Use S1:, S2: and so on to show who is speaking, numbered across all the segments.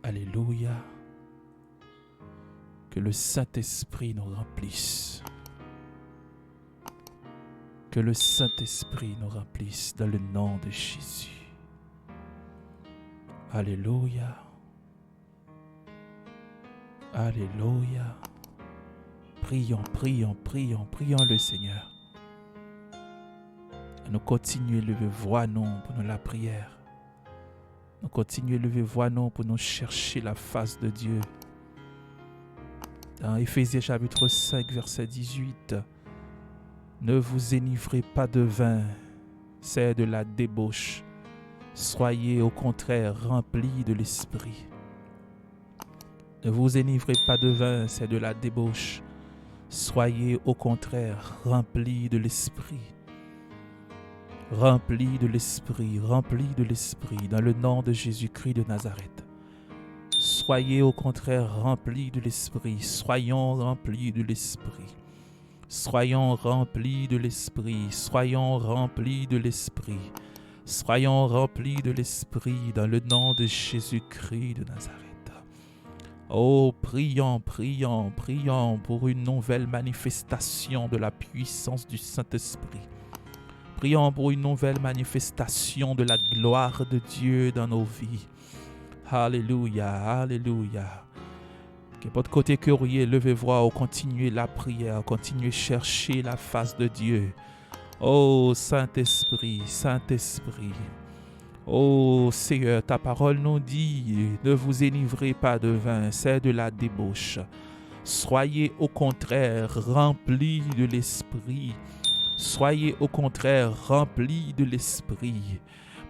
S1: Alléluia. Que le Saint-Esprit nous remplisse. Que le Saint-Esprit nous remplisse dans le nom de Jésus. Alléluia. Alléluia. Prions le Seigneur. Nous continuons à lever voix non pour nous la prière. Nous continuons à lever voix non pour nous chercher la face de Dieu. Dans Éphésiens chapitre 5, verset 18, ne vous enivrez pas de vin, c'est de la débauche. Soyez au contraire remplis de l'esprit. Ne vous enivrez pas de vin, c'est de la débauche. Soyez au contraire remplis de l'esprit. Remplis de l'esprit, remplis de l'esprit, dans le nom de Jésus-Christ de Nazareth. Soyez au contraire remplis de l'esprit. Soyons remplis de l'esprit. Soyons remplis de l'esprit. Soyons remplis de l'esprit. Soyons remplis de l'esprit dans le nom de Jésus-Christ de Nazareth. Oh, prions pour une nouvelle manifestation de la puissance du Saint-Esprit. Prions pour une nouvelle manifestation de la gloire de Dieu dans nos vies. Alléluia, alléluia. Que votre côté curieux, levez-vous, continuez la prière, continuez chercher la face de Dieu. Oh Saint-Esprit, Saint-Esprit. Oh Seigneur, ta parole nous dit, ne vous enivrez pas de vin, c'est de la débauche. Soyez au contraire remplis de l'Esprit. Soyez au contraire remplis de l'Esprit.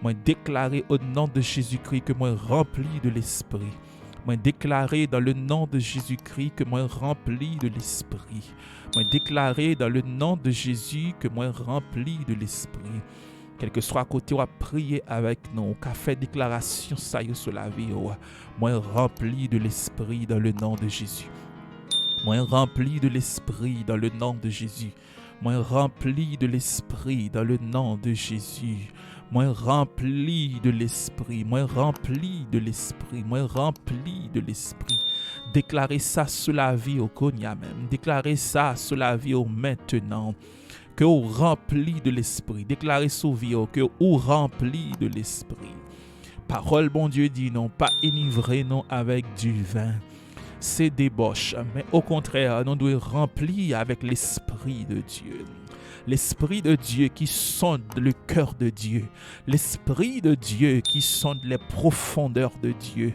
S1: Moi déclarer au nom de Jésus-Christ que moi rempli de l'Esprit. Moi déclarer dans le nom de Jésus-Christ que moi rempli de l'Esprit. Moi déclarer dans le nom de Jésus que moi rempli de l'Esprit. Quel que soit à côté, on va prier avec nous, qu'a fait déclaration ça y est sur la vie. Moi rempli de l'Esprit dans le nom de Jésus. Moi rempli de l'Esprit dans le nom de Jésus. Moi rempli de l'Esprit dans le nom de Jésus. Moi rempli de l'Esprit. Moi rempli de l'Esprit. Moi rempli de l'Esprit. Déclarez ça sur la vie au Konya même. Déclarez ça sur la vie au maintenant. Que vous rempli de l'Esprit. Déclarez sur la vie que vous rempli de l'Esprit. Parole bon Dieu dit non, pas enivrez non avec du vin. C'est débauche, mais au contraire, nous devons remplir avec l'Esprit de Dieu. L'Esprit de Dieu qui sonde le cœur de Dieu. L'Esprit de Dieu qui sonde les profondeurs de Dieu.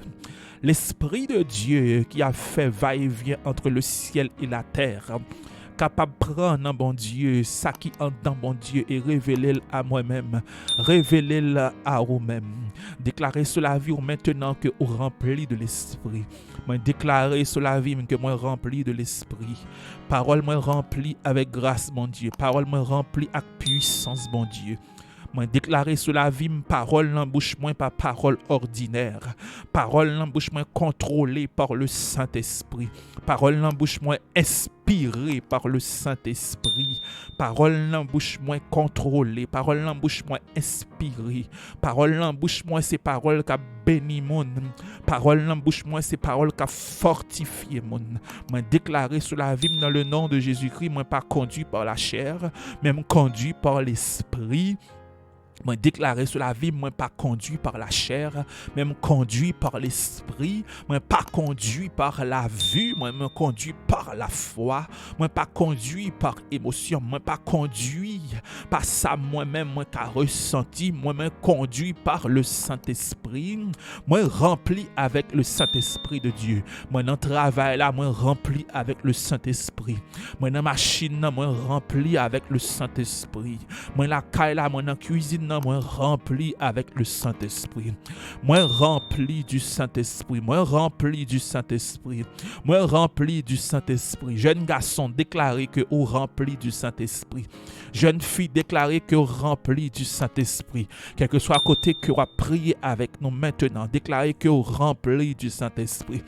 S1: L'Esprit de Dieu qui a fait va-et-vient entre le ciel et la terre. Capable de prendre, bon Dieu, ça qui est dans bon Dieu et révéler à moi-même, révéler à vous-même. Déclarer sur la vie maintenant que vous rempli de l'Esprit. Moi déclarer sur la vie que moi rempli de l'Esprit. Parole moi rempli avec grâce, mon Dieu. Parole moi rempli avec puissance, mon Dieu. Moi déclarer sur la vie, parole n'embouche moins pas parole ordinaire. Parole n'embouche moins contrôlée par le Saint-Esprit. Parole n'embouche moins inspirée par le Saint-Esprit. Parole n'embouche moins contrôlée. Parole n'embouche moins inspirée. Parole n'embouche moins ces paroles qui béni mon. Parole n'embouche moins ces paroles qui fortifié mon. Moi déclarer sur la vie dans le nom de Jésus-Christ, moi pas conduit par la chair, même conduit par l'Esprit. Moi déclaré sur la vie, moi pas conduit par la chair, même conduit par l'esprit, moi pas conduit par la vue, moi me conduit par la foi, moi pas conduit par émotion, moi pas conduit par ça moi-même, moi qu'a ressenti, moi me conduit par le Saint-Esprit, moi rempli avec le Saint-Esprit de Dieu. Moi dans le travail là, moi rempli avec le Saint-Esprit. Moi dans machine là, moi rempli avec le Saint-Esprit. Moi la caille là, moi dans cuisine moi rempli avec le Saint-Esprit. Moi rempli du Saint-Esprit. Moi rempli du Saint-Esprit. Moi rempli du Saint-Esprit. Jeune garçon, déclarez que vous rempli du Saint-Esprit. Jeune fille, déclarez que vous rempli du Saint-Esprit. Quel que soit à côté que vous priez avec nous maintenant, déclarez que vous rempli du Saint-Esprit.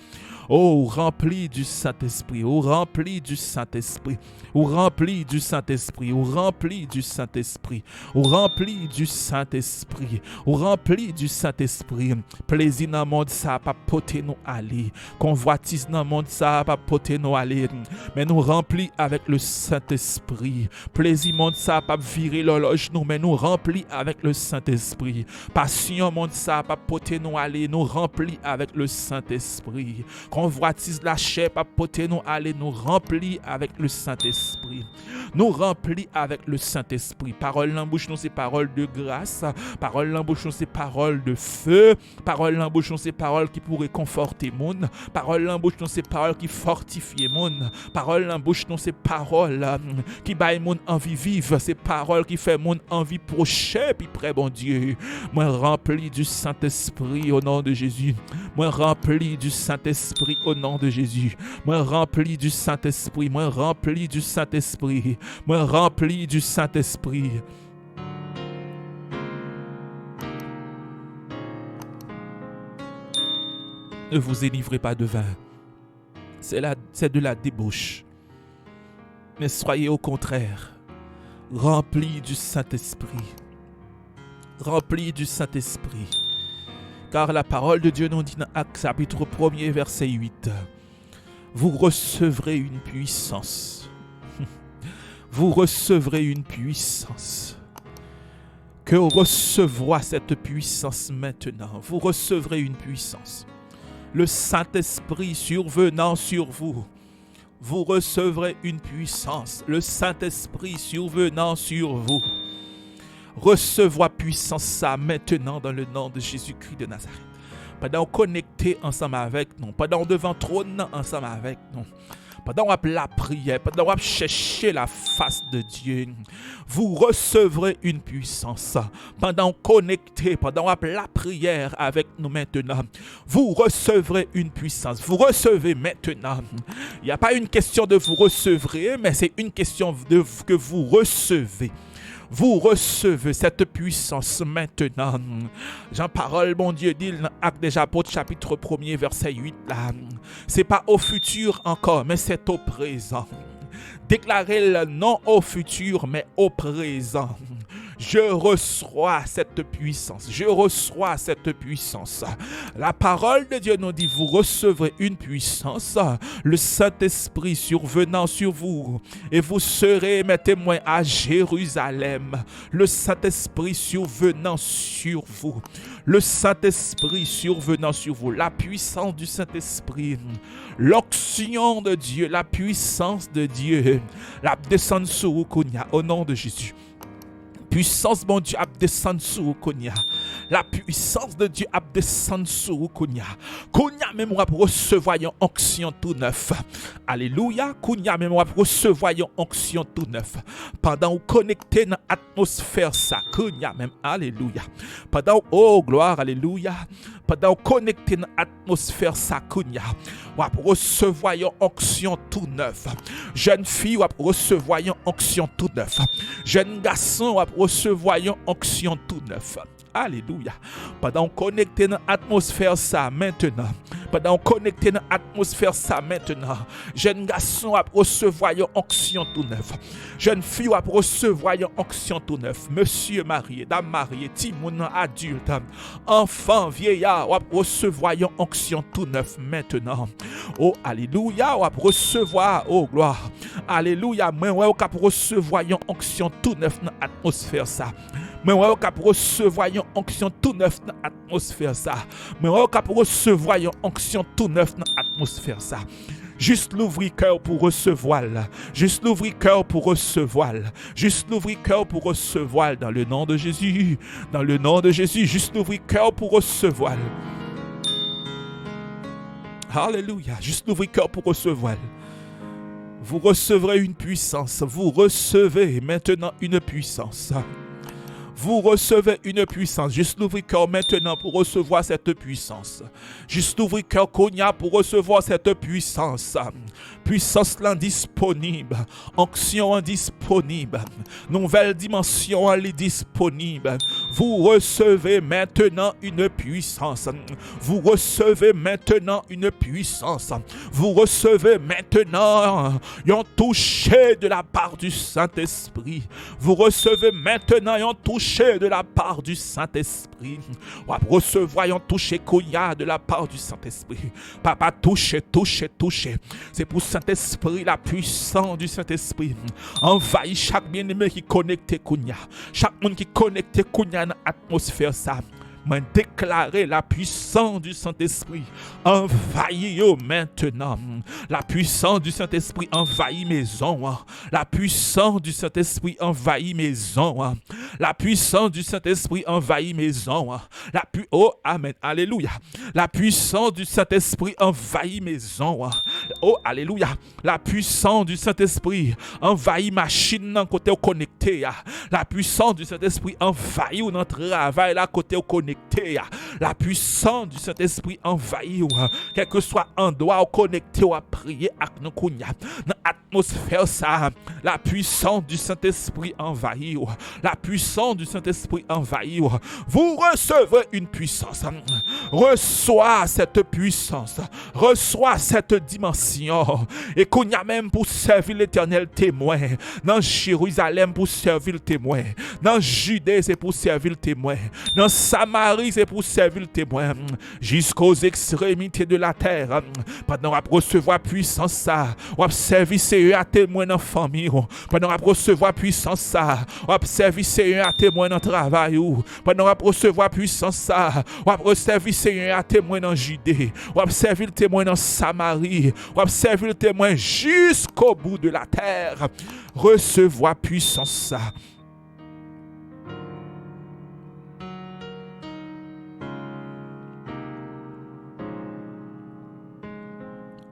S1: Oh, rempli du Saint-Esprit, oh, rempli du Saint-Esprit, oh, rempli du Saint-Esprit, oh, rempli du Saint-Esprit, oh, rempli du Saint-Esprit, oh, rempli du Saint-Esprit. Plaisir dans le monde, ça pas porter nous aller. Convoitise dans le monde, ça pas porter nous aller. Mais nous remplis avec le Saint-Esprit. Plaisir monde, ça pas virer l'horloge nous, mais nous remplis avec le Saint-Esprit. Passion monde, ça pas porter nous aller. Nous remplis avec le Saint-Esprit. Convoitise la chair, pas porter nous aller. Nous remplis avec le Saint-Esprit. Nous remplis avec le Saint-Esprit. Parole en bouche, nous c'est parole de grâce. Parole en bouche, nous c'est parole de feu. Parole en bouche, nous c'est parole qui pourrait conforter monde. Parole en bouche, nous c'est parole qui fortifie monde. Parole en bouche, nous c'est parole qui baille monde envie vive. C'est parole qui fait monde envie prochain puis près bon Dieu. Moi rempli du Saint-Esprit au nom de Jésus. Moi rempli du Saint-Esprit au nom de Jésus. Moi rempli du Saint-Esprit. Moi rempli du Saint-Esprit. Moi rempli du Saint-Esprit. Ne vous délivrez pas de vin. C'est de la débauche. Mais soyez au contraire remplis du Saint-Esprit. Remplis du Saint-Esprit. Car la parole de Dieu nous dit dans Actes chapitre 1er verset 8. Vous recevrez une puissance. Vous recevrez une puissance. Que recevoir cette puissance maintenant. Vous recevrez une puissance. Le Saint-Esprit survenant sur vous. Vous recevrez une puissance. Le Saint-Esprit survenant sur vous. Recevoir puissance ça maintenant dans le nom de Jésus-Christ de Nazareth. Pendant connecté ensemble avec nous. Pendant devant trône ensemble avec nous. Pendant la prière, pendant chercher la face de Dieu, vous recevrez une puissance. Pendant connecté, pendant la prière avec nous maintenant, vous recevrez une puissance. Vous recevez maintenant. Il n'y a pas une question de vous recevrez, mais c'est une question de que vous recevez. Vous recevez cette puissance maintenant. Jean parole, mon Dieu, dit dans Actes des Apôtres, chapitre 1er, verset 8. C'est pas au futur encore, mais c'est au présent. Déclarez-le non au futur, mais au présent. Je reçois cette puissance. Je reçois cette puissance. La parole de Dieu nous dit, vous recevrez une puissance, le Saint-Esprit survenant sur vous, et vous serez mes témoins à Jérusalem. Le Saint-Esprit survenant sur vous. Le Saint-Esprit survenant sur vous. La puissance du Saint-Esprit. L'onction de Dieu. La puissance de Dieu. La descente sur vous, au nom de Jésus. Puissance, mon Dieu, a descendu sur Konya. La puissance de Dieu a descendu sur Konya. Konya, même pour recevoir une onction tout neuf. Alléluia. Konya, même pour recevoir une onction tout neuf. Pendant que vous connectez dans l'atmosphère, ça. Konya, même. Alléluia. Pendant, oh, gloire, alléluia. Pendant que vous connectez dans l'atmosphère, ça. Konya. Vous pour recevoir une onction tout neuf. Jeune fille, vous pour recevoir une onction tout neuf. Jeune garçon, vous pour recevoir une onction tout neuf. Alléluia. Pendant connecté dans l'atmosphère ça maintenant. Pendant connecté dans l'atmosphère ça maintenant. Jeune garçon a recevoir une onction tout neuf. Jeune fille a recevoir une onction tout neuf. Monsieur marié, dame mariée, timoun adulte, enfant, vieillard a recevoir une onction tout neuf maintenant. Oh alléluia, a recevoir, oh gloire. Alléluia, moi on a recevoir une onction tout neuf dans l'atmosphère ça. Mais on va recevoir une onction tout neuf dans l'atmosphère ça. Mais on va recevoir une onction tout neuf dans l'atmosphère ça. Juste l'ouvrir cœur pour recevoir. Juste l'ouvrir cœur pour recevoir. Juste l'ouvrir cœur pour recevoir dans le nom de Jésus. Dans le nom de Jésus, juste l'ouvrir cœur pour recevoir. Alléluia. Juste l'ouvrir cœur pour recevoir. Vous recevrez une puissance. Vous recevez maintenant une puissance. Vous recevez une puissance. Juste l'ouvrir cœur maintenant pour recevoir cette puissance. Juste l'ouvrir cœur Konya pour recevoir cette puissance. Puissance là disponible. Onction disponible. Nouvelle dimension disponible. Vous recevez maintenant une puissance. Vous recevez maintenant une puissance. Vous recevez maintenant un toucher de la part du Saint-Esprit. Vous recevez maintenant un toucher de la part du Saint-Esprit. Recevoir un toucher Koya de la part du Saint-Esprit. Papa, touchez. C'est pour Saint-Esprit, la puissance du Saint-Esprit. Envahit chaque bien-aimé qui est connecté Konya. Chaque monde qui est connecté Konya dans l'atmosphère ça. Mais déclarer la puissance du Saint-Esprit envahit maintenant. La puissance du Saint-Esprit envahit maison. La puissance du Saint-Esprit envahit maison. La puissance du Saint-Esprit envahit maison. Oh, amen, alléluia. La puissance du Saint-Esprit envahit maison. Oh, alléluia. La puissance du Saint-Esprit envahit machine dans côté connecté. La puissance du Saint-Esprit envahit notre travail là côté connecté. La puissance du Saint-Esprit envahit quel que soit endroit connecté ou à prier avec nous dans l'atmosphère ça. La puissance du Saint-Esprit envahit. La puissance du Saint-Esprit envahit. Vous recevez une puissance. Reçois cette puissance. Reçois cette dimension. Et qu'on y a même pour servir l'Éternel témoin. Dans Jérusalem pour servir le témoin. Dans Judée c'est pour servir le témoin. Dans Samarie c'est pour servir le témoin. Jusqu'aux extrémités de la terre. Pendant à recevoir puissance ça. On servir c'est à témoin dans la famille. Pendant à recevoir puissance ça. On servir c'est à témoin dans le travail. Pendant à recevoir puissance ça. On servir c'est à témoin dans Judée. On servir le témoin dans Samarie. On servir le témoin jusqu'au bout de la terre. Recevoir puissance ça.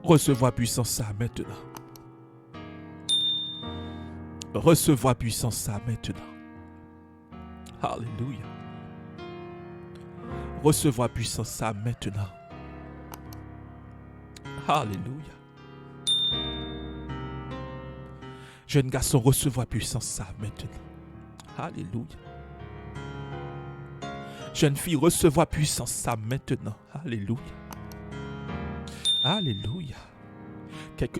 S1: Recevoir puissance ça maintenant. Recevoir puissance ça maintenant. Alléluia. Recevoir puissance ça maintenant. Alléluia. Jeune garçon, recevoir puissance ça maintenant. Alléluia. Jeune fille, recevoir puissance ça maintenant. Alléluia. Alléluia.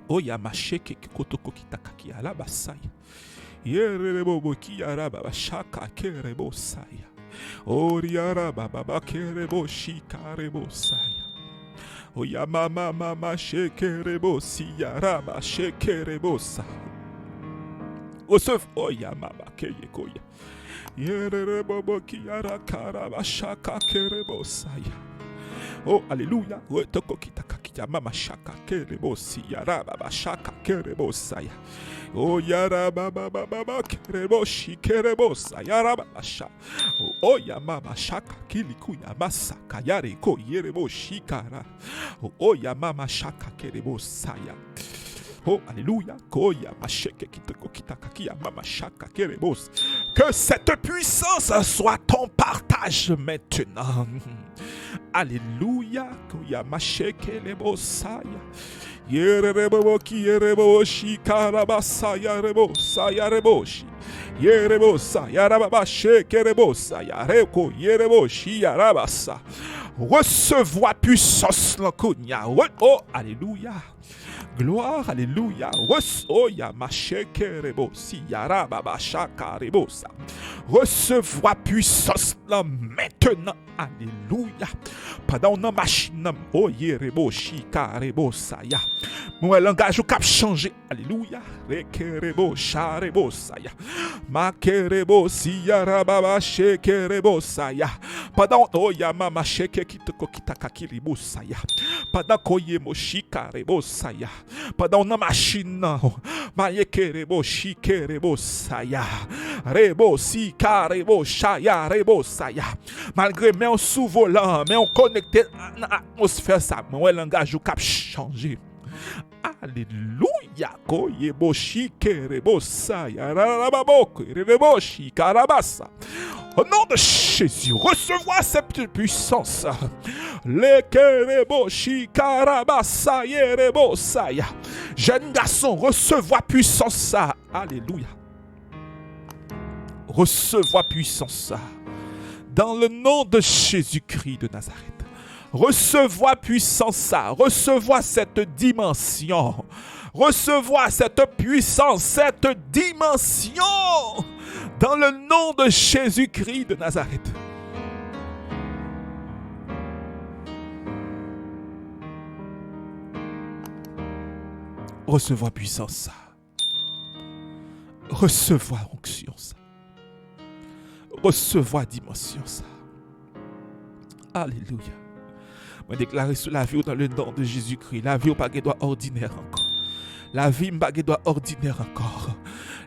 S1: Oya macheke kotoko kitaki ala basaya. Yerebo ki araba shaka kerebo saya. Oriara baba kerebo shikarebo saya. Oya mama shekerebo siaraba shekerebo sa. Osef oya mama keyekoya. Yerebo ki ara karaba shaka kerebo saya. Oh, alléluia. Retoko kitakakia mama shaka kerebo si yaraba ba shaka kerebo saya. Oh, yaraba baba kerebo shi kerebo sa yaraba sha. Oh, yamama shaka kiliku yamasa kayare ko yerebo shikara. Oh, yamama shaka kerebo saya. Oh, alléluia. Koya macheke kitoko kitakakia mama shaka kerebos. Que cette puissance soit ton partage maintenant. Alléluia. Koya macheke lebosaya. Yerebo ki yerebo shikarabasa yarebo sayareboshi. Yerebo sayaraba sheke rebosa yareko yerebo shiyarabasa. Recevoir puissance l'enconia. Oh, alléluia. Gloire, alléluia. Oya machekerebo si yaraba bashaka rebosa. Recevoir puissance là maintenant. Alléluia. Pendant na machine oh yerebo shika rebosa ya. Mon langage au cap changer. Alléluia. Rekerebo sharebo saya. Makerebo si yaraba bashekerebo saya. Pendant oya mama sheke kitoko kitakakiribo saya. Pendant koyemo shika rebo saya. Pendant na machine mayekerebo shikerebo saya. Rebo si karebo shaya rebo saya. Malgré mais on sous-volant, mais on connecté à l'atmosphère ça, mon langage au cap changer. Alléluia. Koyebo shikerebo saya. Rarababoko rebo shikarabasa. Au nom de Jésus, recevoir cette puissance. Jeune garçon, recevoir puissance. Alléluia. Recevoir puissance. Dans le nom de Jésus-Christ de Nazareth. Recevoir puissance. Recevoir cette dimension. Recevoir cette puissance, cette dimension. Dans le nom de Jésus-Christ de Nazareth. Recevoir puissance. Recevoir onction. Recevoir dimension. Alléluia. Je déclare sur la vie dans le nom de Jésus-Christ. La vie n'est pas ordinaire encore. La vie n'est pas ordinaire encore.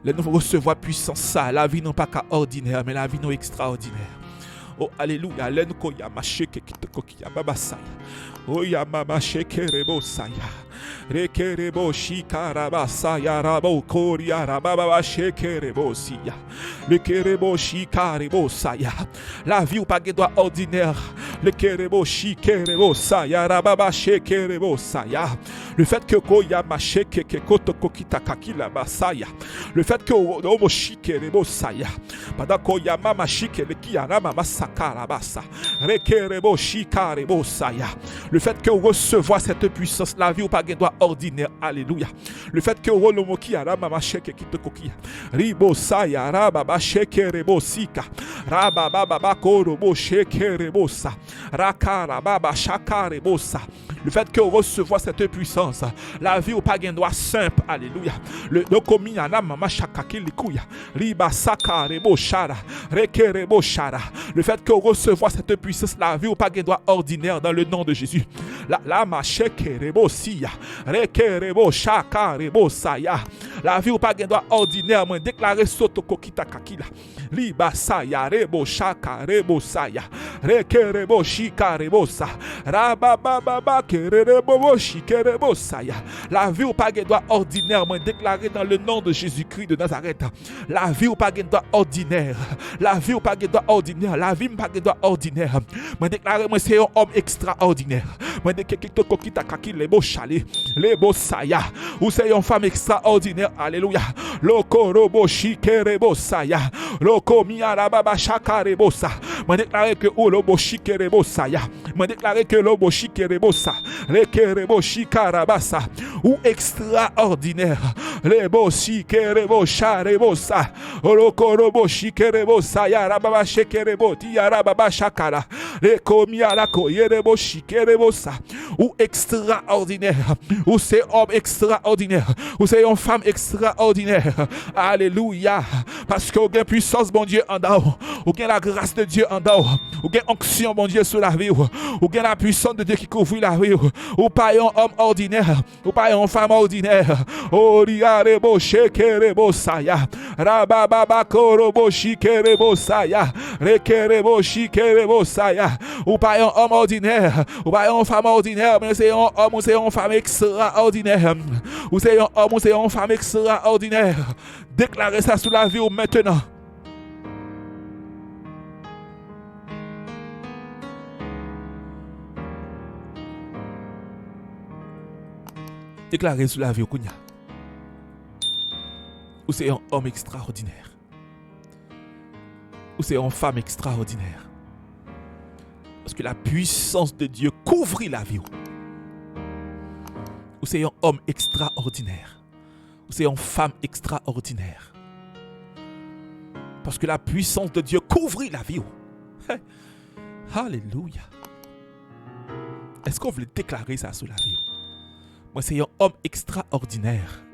S1: Nous recevoir puissance ça. La vie n'est pas ordinaire, mais la vie est extraordinaire. Oh, alléluia. L'en koya macheke kitokokia babasaya. Oh, ya mama shekerebo saya. Rekerebo shikarabasaya rabo koria rababa shekerebo siya. Le kerebo shikarebo saya. La vie ou pas doit ordinaire. Le kerebo shikerebo saya rababa shekerebo saya. Le fait que koya macheke kotokokita kakila basaya. Le fait que omo shikerebo saya. Pendant koya mama shikele kiara mama sakarabasa. Rekerebo shikarebo saya. Le fait que recevoir cette puissance, la vie ou pas doit ordinaire. Alléluia. Le fait que Rolomoki Arama Sheke Kitokokia Ribo Saya Rababa Sheke Rebosika Rababa Korobo Sheke Rebosa Rakara Baba Shaka Rebosa. Le fait que recevoir cette puissance, la vie au pagan doit simple. Alléluia. Le dokomi anama mashaka kilikuya riba saka rebo shara reke rebo shara. Le fait que recevoir cette puissance, la vie au pagan doit ordinaire dans le nom de Jésus. La macheke rebo siya reke rebo shaka rebo saya. La vie au pagan doit ordinaire. Moi déclarer soto kokita kakila riba saya rebo shaka rebo saya reke rebo shika rebo sa rababa la vie ou pas doit ordinairement déclarée dans le nom de Jésus-Christ de Nazareth. La vie ou pas doit ordinaire. La vie ou pas doit ordinaire. La vie ou pas doit ordinaire. Moi déclarer moi c'est un homme extraordinaire. Moi les beaux chalets, les beaux saya. Ou c'est une femme extraordinaire. Alléluia. Loko robo shikerebo saya. Loko miarababa shakarebo sa. Moi déclarer que o lobo shikerebo saya. Moi déclarer que lobo shikerebo sa. Rekerebo shikarabasa ou extraordinaire. Rebo shikerebo sharebo sa. Olokorobo shikerebo sa yarababa shekerebo tiarababa shakara. Rekomiarako yerebo shikerebo sa ou extraordinaire. Ou c'est homme extraordinaire. Ou c'est une femme extraordinaire. Alléluia. Parce que vous avez puissance bon Dieu en dehors. Vous avez la grâce de Dieu en dehors. Vous avez onction bon Dieu sur la vie. Vous avez la puissance de Dieu qui couvre la vie. Ou pas un homme ordinaire, ou pas une femme ordinaire. Oriarebo shekerebo saya, rababa korobo shikerebo saya, rekerebo shikerebo saya. Ou pas un homme ordinaire, ou pas une femme ordinaire, mais c'est un homme ou c'est une femme extraordinaire. Ou c'est un homme ou c'est une femme extraordinaire. Déclarez ça sous la vie maintenant. Déclaré sur la vie au Kounia. Ou c'est un homme extraordinaire. Ou c'est une femme extraordinaire. Parce que la puissance de Dieu couvre la vie. Ou c'est un homme extraordinaire. Ou c'est une femme extraordinaire. Parce que la puissance de Dieu couvre la vie. Alléluia. Est-ce qu'on veut déclarer ça sur la vie? Moi, c'est un homme extraordinaire.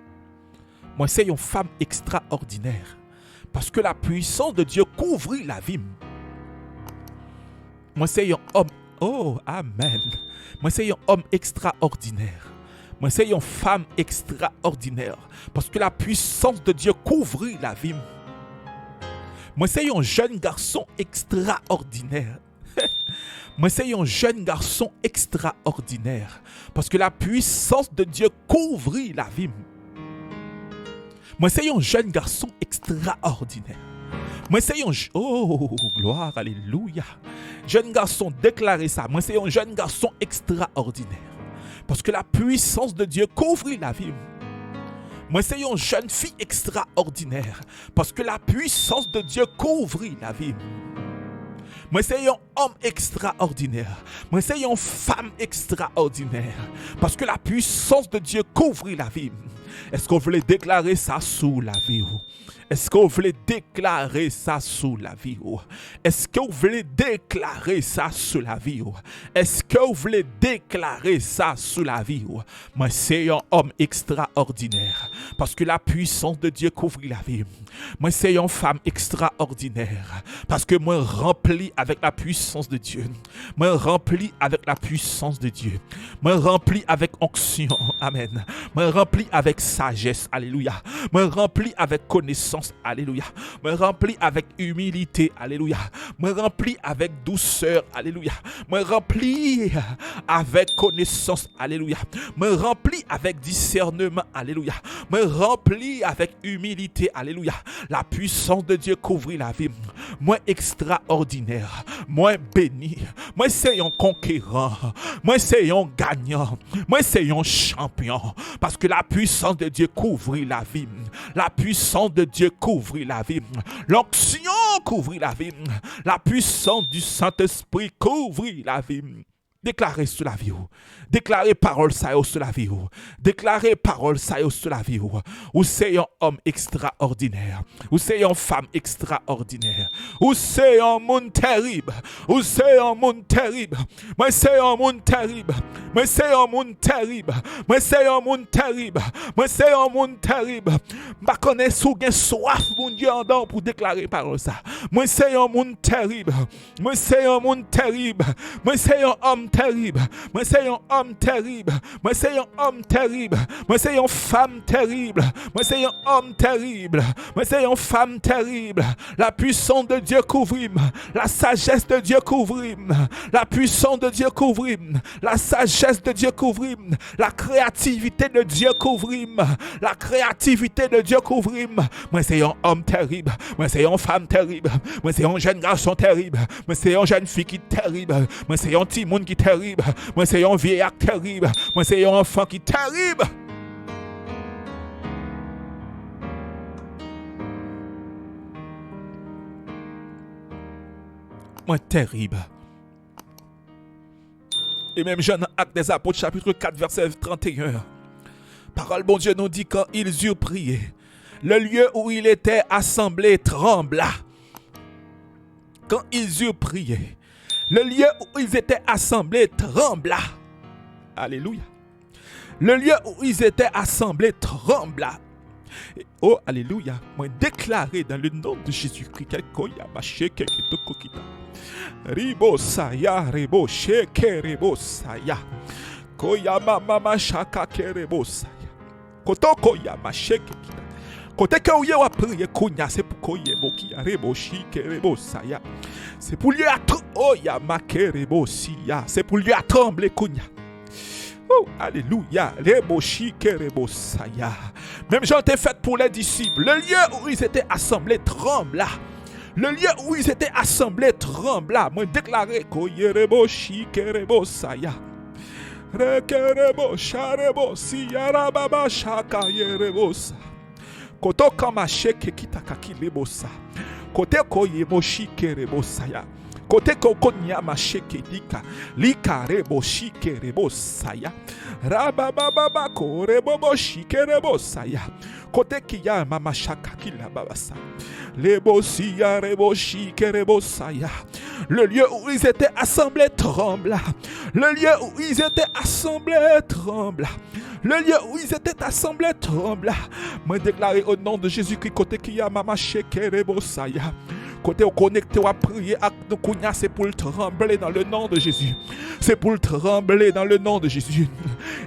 S1: Moi, c'est une femme extraordinaire. Parce que la puissance de Dieu couvre la vie. Moi, c'est un homme... Oh, amen. Moi, c'est un homme extraordinaire. Moi, c'est une femme extraordinaire. Parce que la puissance de Dieu couvre la vie. Moi, c'est un jeune garçon extraordinaire. Moi, c'est un jeune garçon extraordinaire. Parce que la puissance de Dieu couvre la vie. Moi, c'est un jeune garçon extraordinaire. Moi, c'est un... Oh, gloire, alléluia. Jeune garçon, déclarez ça. Moi, c'est un jeune garçon extraordinaire. Parce que la puissance de Dieu couvre la vie. Moi, c'est une jeune fille extraordinaire. Parce que la puissance de Dieu couvre la vie. Moi, c'est un homme extraordinaire. Moi, c'est une femme extraordinaire. Parce que la puissance de Dieu couvre la vie. Est-ce qu'on voulait déclarer ça sous la vie? Est-ce que vous voulez déclarer ça sous la vie? Est-ce que vous voulez déclarer ça sous la vie? Est-ce que vous voulez déclarer ça sous la vie? Moi, c'est un homme extraordinaire. Parce que la puissance de Dieu couvre la vie. Moi, c'est une femme extraordinaire. Parce que moi, rempli avec la puissance de Dieu. Moi, rempli avec la puissance de Dieu. Moi, rempli avec onction. Amen. Moi, rempli avec sagesse. Alléluia. Moi, rempli avec connaissance. Alléluia. Me rempli avec humilité. Alléluia. Me rempli avec douceur. Alléluia. Me rempli avec connaissance. Alléluia. Me rempli avec discernement. Alléluia. Me rempli avec humilité. Alléluia. La puissance de Dieu couvre la vie. Moi extraordinaire. Moi béni. Moi c'est un conquérant. Moi c'est un gagnant. Moi c'est un champion. Parce que la puissance de Dieu couvre la vie. La puissance de Dieu couvre la vie. L'onction couvre la vie. La puissance du Saint-Esprit couvre la vie. Déclarez sur la vie. Déclarez parole ça sur la vie. Déclarez parole ça sur la vie. Ou c'est un homme extraordinaire. Ou c'est une femme extraordinaire. Ou c'est un monde terrible. Ou c'est un monde terrible. Mais c'est un monde terrible. Mais c'est un monde terrible. Mais c'est un monde terrible. Mais c'est un monde terrible. Je connais sous gain soif mon Dieu en dedans pour déclarer parole ça. Moi c'est un monde terrible. Moi c'est un monde terrible. Moi c'est un homme terrible. Moi c'est un homme terrible. Moi c'est un homme terrible. Moi c'est une femme terrible. Moi c'est un homme terrible. Moi c'est une femme terrible. La puissance de Dieu couvre. La sagesse de Dieu couvre. La puissance de Dieu couvre. La sagesse de Dieu couvre. La créativité de Dieu couvre. La créativité de Dieu couvre. Moi c'est un homme terrible. Moi c'est une femme terrible. Moi c'est un jeune garçon terrible. Moi c'est une jeune fille qui est terrible. Moi c'est un petit monde qui est terrible. Moi c'est un vieillard terrible. Moi c'est un enfant qui est terrible. Moi terrible. Et même Jean, Acte des Apôtres, chapitre 4, verset 31. Parole bon Dieu nous dit quand ils eurent prié, le lieu où il était assemblé trembla. Quand ils eurent prié, le lieu où ils étaient assemblés trembla. Alléluia. Le lieu où ils étaient assemblés trembla. Oh, alléluia. Moi déclaré dans le nom de Jésus-Christ. Ribo saya, ribo sheke, ribo saya. Koya mama shaka kerebo saya. Kotoko ya masheke kita. Koteke ouye wa priye kunya, c'est pour koye boki rebo shike rebo saya. C'est pour lui attendre. Oh ya makerebo siya. C'est pour lui trembler kunya. Oh, alléluia. Rebo shike rebo saya. Même Jean était fait pour les disciples. Le lieu où ils étaient assemblés trembla. Le lieu où ils étaient assemblés trembla. Moi déclaré koye rebo shike rebo saya. Rekerebo sharebo siya baba shaka yerebo sa. Koto kama sheke kitakaki lebo sa. Kote koye mo shike rebo saya. Kote kokonya ma sheke lika rebo shike rebo saya. Rababa ko rebo bo shike rebo saya. Kote kiya mama shaka kila babasa. Lebo siya rebo shike rebo saya. Le lieu où ils étaient assemblés trembla. Le lieu où ils étaient assemblés trembla. Le lieu où ils étaient assemblés trembla. Moi déclaré au nom de Jésus-Christ côté kiya mama sheke rebo saya. Côté au connecté ou à prier à nous c'est pour le trembler dans le nom de Jésus. C'est pour le trembler dans le nom de Jésus.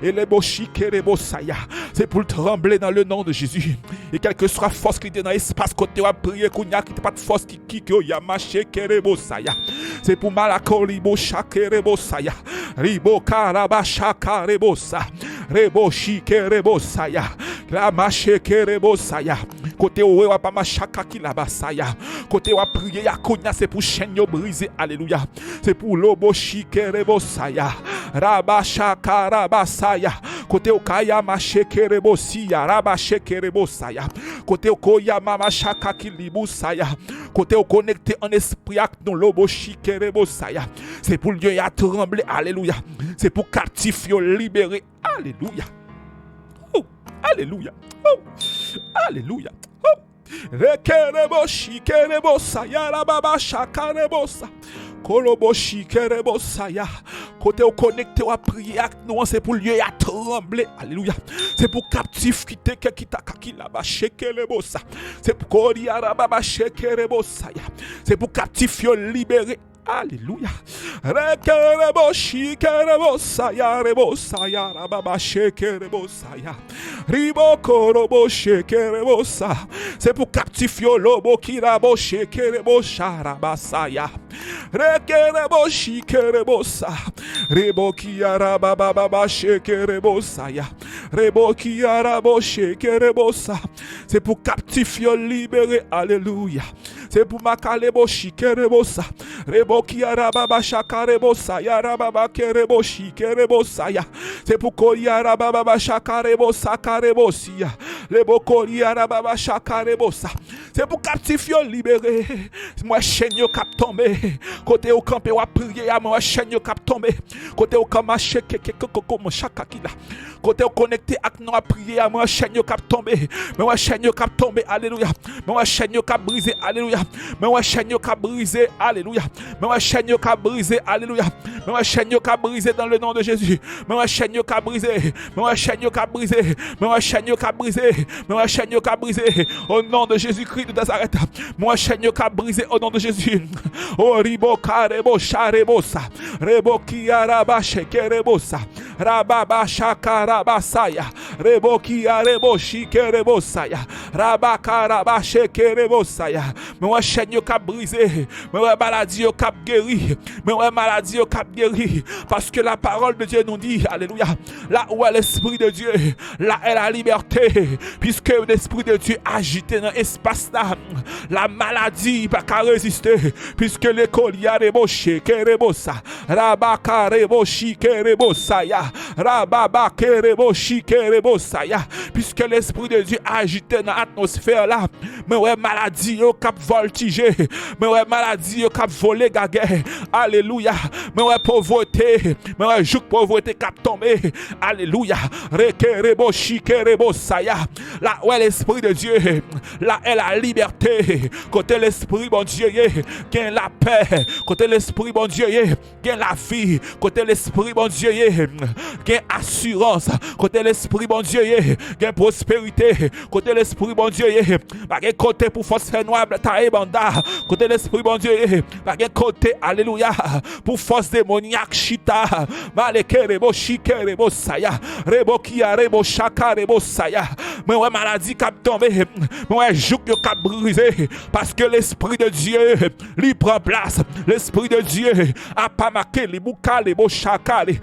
S1: Et les boshike les bosaya. C'est pour le trembler dans le nom de Jésus. Et quelle que soit la force qui est dans l'espace côté ou à prier kounya qui n'est pas de force qui yamasheke les bosaya. C'est pour malakoli boshake les bosaya. Ribo karabashaka les bosa. Rebo shike les bosaya. La masheke les bosaya. Côté où wa pas chaka qui la basaya. Côté où prier ya konya c'est pour chaîne yo briser. Alléluia. C'est pour lobo shikerebo saya. Rabashaka rabasaya. Côté où kaya ma shekerebo siya. Rabashekerebo saya. Côté où koya mama shaka qui libu saya. Côté où connecté en esprit avec nous lobo shikerebo saya. C'est pour Dieu ya trembler. Alléluia. C'est pour captif yo libérer. Alléluia. Oh, alléluia. Oh, alléluia. Oh. Rekerebo shikerebo saya rababa shakarebo sa. Kolobo shikerebo saya. Côté au connecté à prier avec nous, c'est pour lieu à trembler. Alléluia. C'est pour captif qui te kita kakila ba shekerebo sa. C'est pour koria rababa shekerebo saya. C'est pour captif yo libérer. Alléluia. Rekerebo shikerebo saya rebo saya rababa shekerebo saya. Ribo korobo shekerebo sa. C'est pour captif yo lobo kirabo shekerebo sharaba saya. Rekerebo shikerebo sa. Rebo kiaraba baba shekerebo saya. Rebo kiarabo shekerebo sa. C'est pour captif yo libérer. Alléluia. C'est pour makalebo shikerebo sa. Rebo kiaraba shakarebo saya rababa kerebo shikerebo saya. C'est pour koriaraba baba shakarebo sakarebo sia. Rebo koriaraba shakarebo sa. C'est pour captif yo libérer. Moi chaîne yo cap tomber. Côté au campé ou prier à moi chaîne yo cap tomber. Côté au kama sheke koko mo shakakila. Côté au connecté ak nous à prier à moi chaîne yo cap tomber. Mais moi chaîne yo cap tomber. Alléluia. Mais moi chaîne yo cap briser. Alléluia. Mais moi chaîne yo cap briser. Alléluia. Mais moi chaîne yo cap briser. Alléluia. Mais moi chaîne yo cap briser dans le nom de Jésus. Mais moi chaîne yo cap briser. Mais moi chaîne yo cap briser. Mais moi chaîne yo cap briser. Mais moi chaîne yo cap briser au nom de Jésus-Christ de Nazareth. Moi chaîne yo cap briser au nom de Jésus. Oh ribo karebo sharebosa. Rebo kiaraba shekerebosa. Rababa shakarabasaya. Rebo kiarebo shikerebosaya. Rabakaraba shekerebosaya. Mais moi chaîne yo cap briser. Mais ouais maladie yo cap guéri. Mais ouais maladie yo cap guéri. Parce que la parole de Dieu nous dit, alléluia, là où est l'esprit de Dieu, là est la liberté. Puisque l'esprit de Dieu agité dans l'espace là, la maladie pas qu'à résister. Puisque l'école y a reboché, kerebosa, rabaka reboshi kerebosaya, rababa kereboshi kerebosaya. Puisque l'esprit de Dieu agité dans l'atmosphère là, mais ouais maladie yo cap voltiger, mais ouais maladie yo cap voler gaguer. Alléluia. Mais ouais pauvreté, mais ouais jouk pauvreté cap tomber. Alléluia. Rekerebo shikerebo saya. Là où est l'esprit de Dieu, là est la liberté. Côté l'esprit bon Dieu, gagne la paix. Côté l'esprit bon Dieu, gagne la vie. Côté l'esprit bon Dieu, gagne assurance. Côté l'esprit bon Dieu, gagne prospérité. Côté l'esprit bon Dieu, gagne côté pour force noire ta banda. Côté l'esprit bon Dieu, gagne côté alléluia pour force démoniaque chita. Malekerebo shikerebo saya. Rebo kia rebo shaka rebo saya. Mais ouais maladie cap tomber. Mais ouais jouk yo cap briser. Parce que l'esprit de Dieu lui prend place. L'esprit de Dieu a pas marqué les boucales les beaux chaka les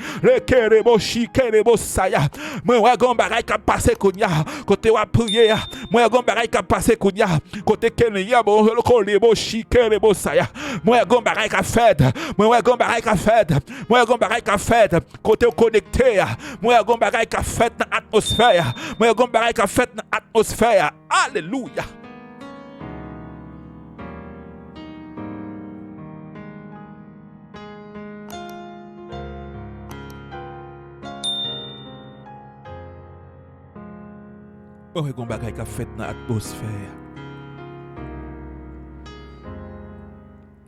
S1: kerebo shikerebo saya. Mais ouais gon bagay cap passer kounya. Côté wa prier. Moi gon bagay cap passer kounya. Côté kenya bon le beau shikerebo saya. Moi gon bagay cap fait. Moi gon bagay cap fait. Moi gon bagay cap fait. Côté connecté. Moi gon bagay cap fait dans atmosphère. Moi gon bagay cap fait dans atmosphère. Alléluia. Moi gon bagay cap fait dans atmosphère.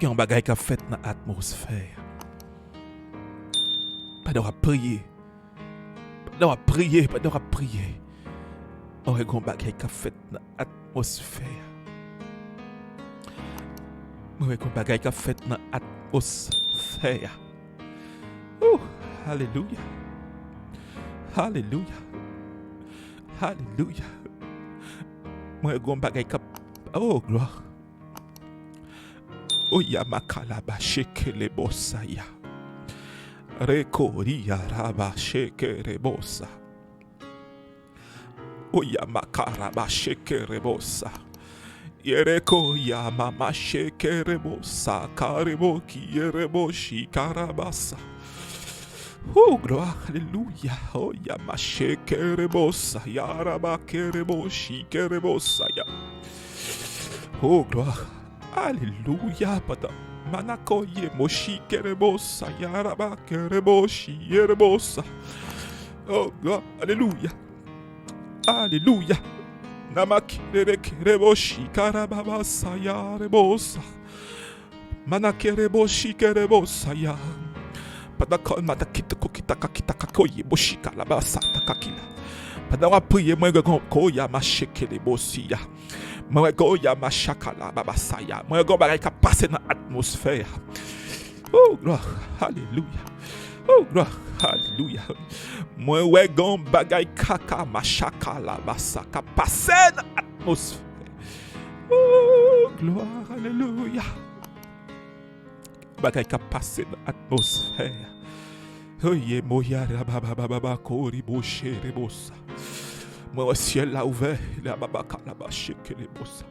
S1: Gon bagay cap fait dans atmosphère. Pas de prier. Pas de prier, pas de prier. Oh, et qu'on bagaille qu'a fait dans l'atmosphère. Oh, et qu'on bagaille qu'a fait dans l'atmosphère. Oh, alléluia. Alléluia. Alléluia. Moi, et qu'on bagaille qu'a... Oh, gloire. Oh, yamakalaba shekele bosaya. Rekoria raba shekere bosa.
S2: Oyamakaraba shekerebosa. Yereko yamama shekerebosa. Karebo kierebo shikarabasa. Oh, gloire, alléluia. Oh, yamashekerebosa. Yaraba kerebo shikerebosa. Oh, gloire, alléluia. Pata. Manakoye moshi kerebosa. Yaraba kerebo shierebosa. Oh, gloire, alléluia. Alléluia. Namakereboshi karababasa ya rebosa. Manakereboshi kerebosa ya. Padakon matakita kokita kakita kakoye boshi kalabasa takakila. Padawa priye mwen koya mashekelebosi ya. Mwen goya mashakala babasa ya. Mwen go bagay ka passe dans atmosphère. Oh gloire, alléluia. Oh gloire, alléluia. Moi ouais gon bagay kaka machaka la basa ka passe dans atmosphère. Oh gloire, alléluia. Bagay ka passe dans atmosphère. Oh ye moya baba kori boshe rebosa. Moi au ciel là ouvert, la baba kala bache que les bossa.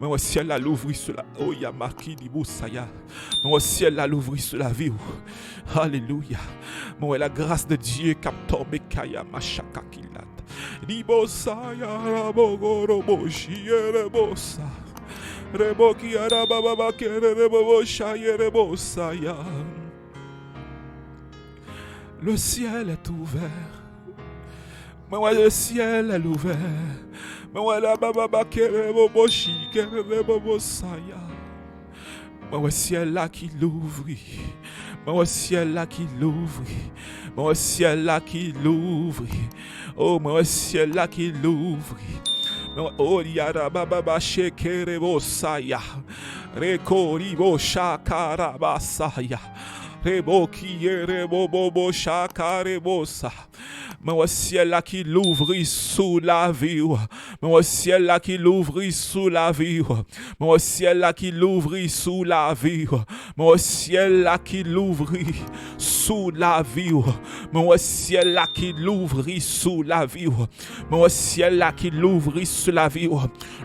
S2: Moi au ciel là l'ouvrir sur la oh ya marqué di boussaya. Moi au ciel là l'ouvrir sur la vie. Alléluia. Moi la grâce de Dieu cap tombé kaya machaka kilat. Di bossaya rabogoro boshi rebosa. Reboki arababa kere rebosha yerebosaya. Le ciel est ouvert. Moi le ciel est ouvert. Moi la baba kere boboshi kere rebosaya. Moi le ciel là qui l'ouvrit. Moi le ciel là qui l'ouvrit. Moi le ciel là qui l'ouvrit. Oh moi le ciel là qui l'ouvrit. Oh yara baba shekere bosaya. Rekori bo shakara basaya. Reboki rebo bobo shakare bosa. Mon ciel là qui l'ouvrit sous la vie. Mon ciel là qui l'ouvrit sous la vie. Mon ciel là qui l'ouvrit sous la vie. Mon ciel là qui l'ouvrit sous la vie. Mon ciel là qui l'ouvrit sous la vie. Mon ciel là qui l'ouvrit sous la vie.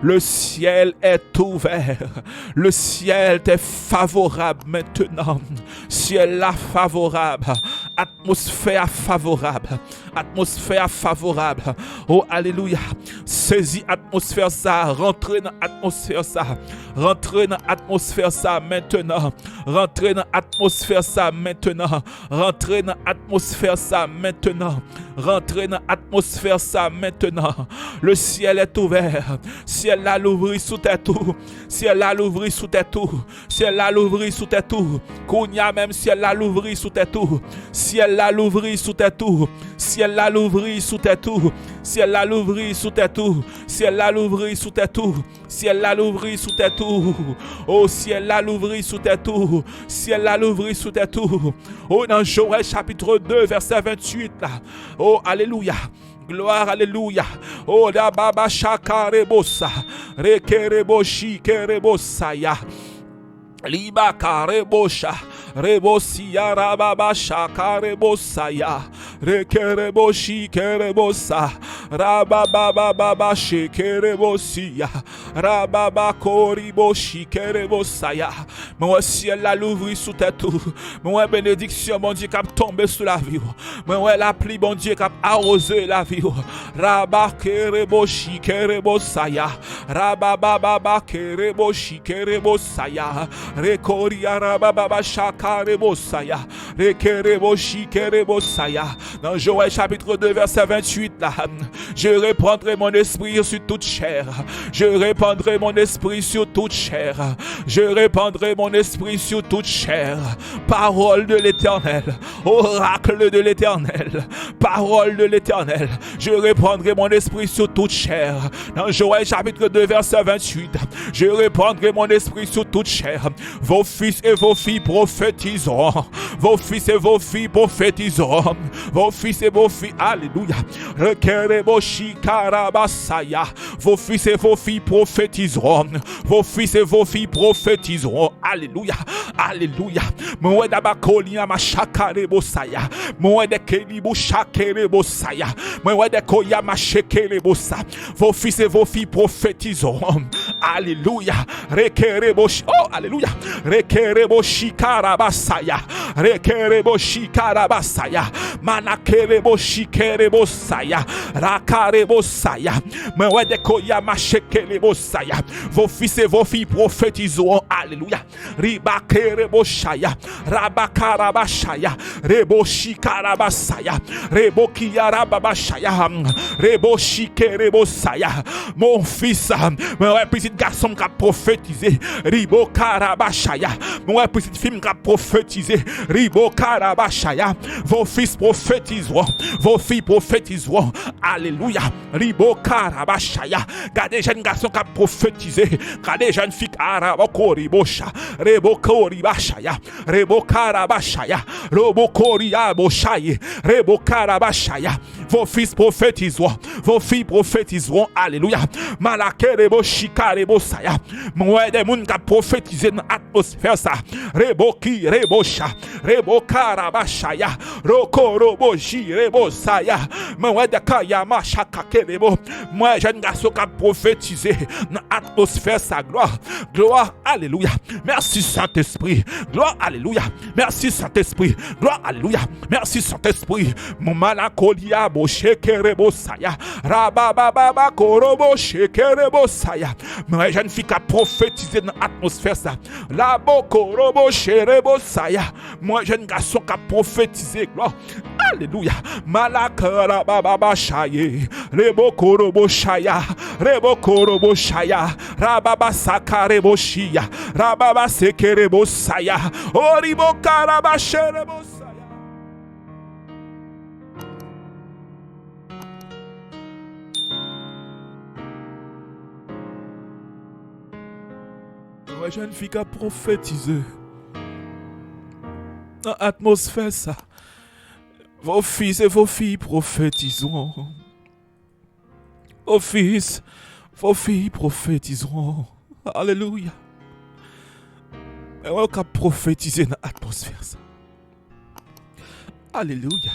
S2: Le ciel est ouvert. Le ciel est favorable maintenant. Ciel là favorable. Atmosphère favorable. Atmosphère favorable. Oh, alléluia. Saisis atmosphère ça. Rentrez dans atmosphère ça. Rentrez dans atmosphère ça maintenant. Rentrez dans atmosphère ça maintenant. Rentrez dans atmosphère ça maintenant. Rentrez dans atmosphère ça maintenant. Le ciel est ouvert. Ciel là l'ouvrir sous tes tout. Ciel là l'ouvrir sous tes tout. Ciel là l'ouvrir sous tes tout. Kounya même ciel là l'ouvrir sous tes tout. Ciel là l'ouvrir sous tes tout. Ciel là l'ouvrir sous tes tout. Ciel là l'ouvrir sous tes tout. Ciel là l'ouvrir sous tes tout. Ciel là l'ouvrir sous tes tout. Oh ciel là l'ouvrir sous tes tout. Ciel là l'ouvrir sous tes tout. Oh dans Joël chapitre 2 verset 28 là. Oh alléluia. Gloire, alléluia. Oh, da baba shakarebosa. Rekereboshi kerebosaya. Liba karebosha. Rebosia rababa shakarebosaya. Rekereboshi kerebosa. Rababa baba shekerebosia. Rababa koriboshi kerebosaya. Mon ciel la l'ouvrir sous tes tout. Mon bénédiction, mon Dieu, cap tomber sous la vie. Mon la pluie, mon Dieu, cap arroser la vie. Rabba kereboshi kerebosaya. Rababa baba kereboshi kerebosaya. Rekoria rababa shakarebosaya. Rekereboshi kerebosaya. Dans Joël chapitre 2 verset 28 là, je répandrai mon esprit sur toute chair. Je répandrai mon esprit sur toute chair. Je répandrai mon esprit sur toute chair. Parole de l'Éternel, oracle de l'Éternel, parole de l'Éternel. Je répandrai mon esprit sur toute chair. Dans Joël chapitre 2 verset 28, je répandrai mon esprit sur toute chair. Vos fils et vos filles prophétiseront. Vos fils et vos filles prophétiseront. Vos fils et vos filles, alléluia. Vos fils et vos filles prophétiseront. Vos fils et vos filles prophétiseront. Alléluia. Alléluia. Moi d'abakoli ma shakare bosaya. Moi de kelibo shakere bosaya. Moi de koya ma shekere bosa. Vos fils et vos filles prophétiseront. Alléluia. Rekerebo. Oh, alléluia. Rekerebo shikara basaya. Rekerebo shikara basaya. Manakerebo shikerebo saya. Rakarebo saya. Moi de koya ma shekere bosaya. Vos fils et vos filles prophétiseront. Alléluia. Ribakerebo shaya. Rabakarabashaya. Rebo shikarabasaya. Rebo kiyarababashaya. Rebo shikerebo saya. Mon fils, mon petit garçon qui a prophétisé. Ribo karabashaya. Mon petite fille qui a prophétisé. Ribo karabashaya. Vos fils prophétiseront. Vos filles prophétiseront. Alléluia. Ribo karabashaya. Gardez jeunes garçons qui a prophétisé. Gardez jeunes filles qui a rabokoribosha. Rebo koribashaya. Rebo karabashaya. Robo koriaboshaya. Rebo karabashaya. Vos fils prophétiseront. Vos filles prophétiseront. Alléluia. Malakerebo shikarebo saya. Moi des moun qui a prophétisé dans l'atmosphère ça. Rebo ki rebosha. Rebo karabashaya. Roko robo ji rebo saya. Moi de kayama shakakerebo. Moi jeune garçon qui a prophétisé dans l'atmosphère sa gloire. Gloire. Alléluia. Merci Saint-Esprit. Gloire. Alléluia. Merci Saint-Esprit. Gloire. Alléluia. Merci Saint-Esprit. Mon malakolia bo shekerebo saya. Rabababa korobo shekerebo saya. Moi jeune fille qui a prophétisé dans l'atmosphère ça. La bokorobo sherebo saya. Moi jeune garçon qui a prophétisé gloire. Alléluia. Malakara baba shaye. Rebo korobo shaya. Rebo korobo shaya. Rababa sakarebo shia. Rababa sekerebo saya. Oribo karaba sherebo saya. Moi jeune fille qui a prophétisé dans l'atmosphère ça. Vos fils et vos filles prophétiseront. Vos fils, vos filles prophétiseront. Alléluia. Et on a prophétisé dans l'atmosphère ça. Alléluia.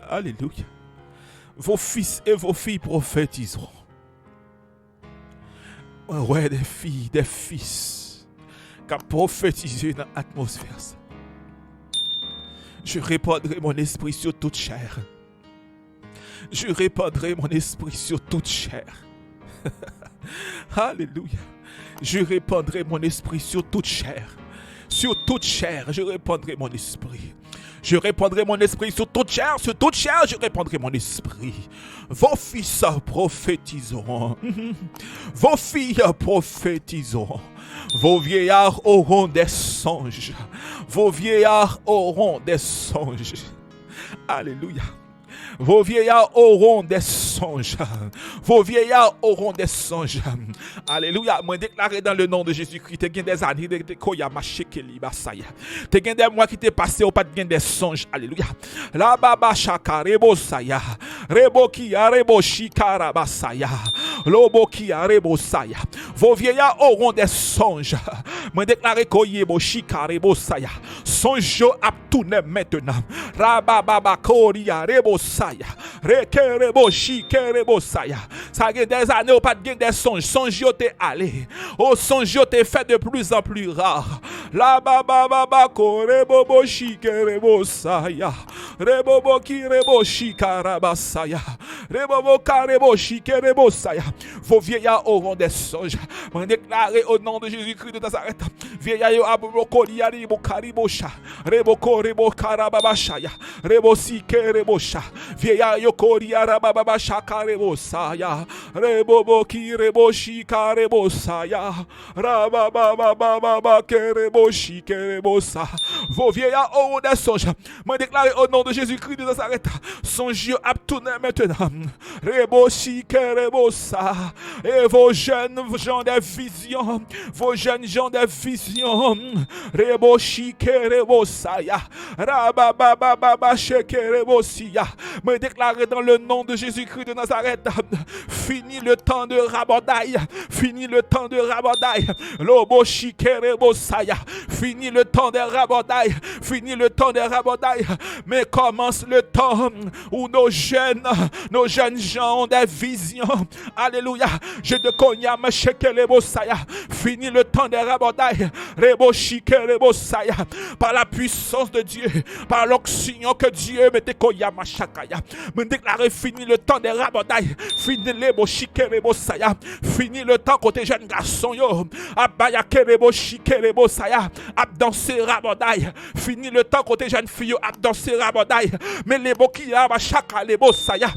S2: Alléluia. Vos fils et vos filles prophétiseront. Ouais, des filles, des fils qui ont prophétisé dans l'atmosphère ça. Je répandrai mon esprit sur toute chair. Je répandrai mon esprit sur toute chair. Alléluia. Je répandrai mon esprit sur toute chair. Sur toute chair, je répandrai mon esprit. Je répandrai mon esprit sur toute chair, je répandrai mon esprit. Vos fils prophétiseront. Vos filles prophétiseront. Vos vieillards auront des songes. Vos vieillards auront des songes. Alléluia. Vos vieillards auront des songes. Vos vieillards auront des songes. Alléluia. Moi déclaré dans le nom de Jésus-Christ, tu as des années de koyama shekeli basaya. Tu as des mois qui t'es passé au pas de des songes. Alléluia. La baba shaka rebo saya. Rebo ki rebo shikara basaya. Lobo ki rebo saya. Vos vieillards auront des songes. Moi déclaré koyebo shikara rebo saya. Songe à tourner maintenant. Rababa kori rebo saya. Rekerebo shikerebo saya. Ça fait des années au pas de des songes. Songe yo te allé. Oh songe yo te fait de plus en plus rare. La baba korebo bo shikerebo saya. Rebobo kirebo shikaraba saya. Rebobo karebo shikerebo saya. Vos vieillards auront des songes. On déclare au nom de Jésus-Christ de Nazareth. Vieillards yo abokoli aribo karibosha. Rebo korebo karababa shaya. Rebo sikerebo sha. Vieillards yo kori arababa shakarebo saya. Rebobo kirebo shikarebo saya. Rababa kerebo shikerebo sa. Vos vieillards auront des songes. Moi déclare au nom de Jésus-Christ de Nazareth. Songe à tourner maintenant. Rebo shikerebo sa. Et vos jeunes gens des visions. Vos jeunes gens des visions. Rebo shikerebo saya. Rababa shekerebo siya. Me déclarer dans le nom de Jésus-Christ de Nazareth. Fini le temps de rabodaille. Fini le temps de rabodaille. Lobo shikerebo saya. Fini le temps de rabodaille. Fini le temps de rabodaille. Mais commence le temps où nos jeunes gens ont des visions. Alléluia. Je te connais, ma shekerebo saya. Fini le temps de rabodaille. Rebo shikerebo saya. Par la puissance de Dieu, par l'onction que Dieu me décoya ma chakaya. Me déclarer fini le temps des rabodailles. Fini les beaux chikerebo saya. Fini le temps côté jeune garçon yo. Abaya kerebo chikerebo saya. Ab danser rabodaille. Fini le temps côté jeune fille yo. Ab danser rabodaille. Mais les beaux qui a ma chaka les beaux saya.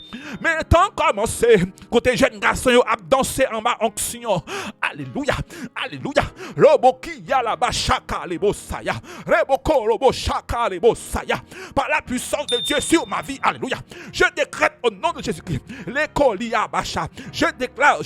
S2: Mais le temps commencé côté jeune garçon yo. Ab danser en ma onction. Alléluia. Alléluia. Lobo qui a la ba chaka les beaux saya. Reboko robo chaka les beaux saya. Par la puissance de Dieu sur ma vie. Alléluia. Je décrète au nom de Jésus-Christ. L'écolia bacha. Je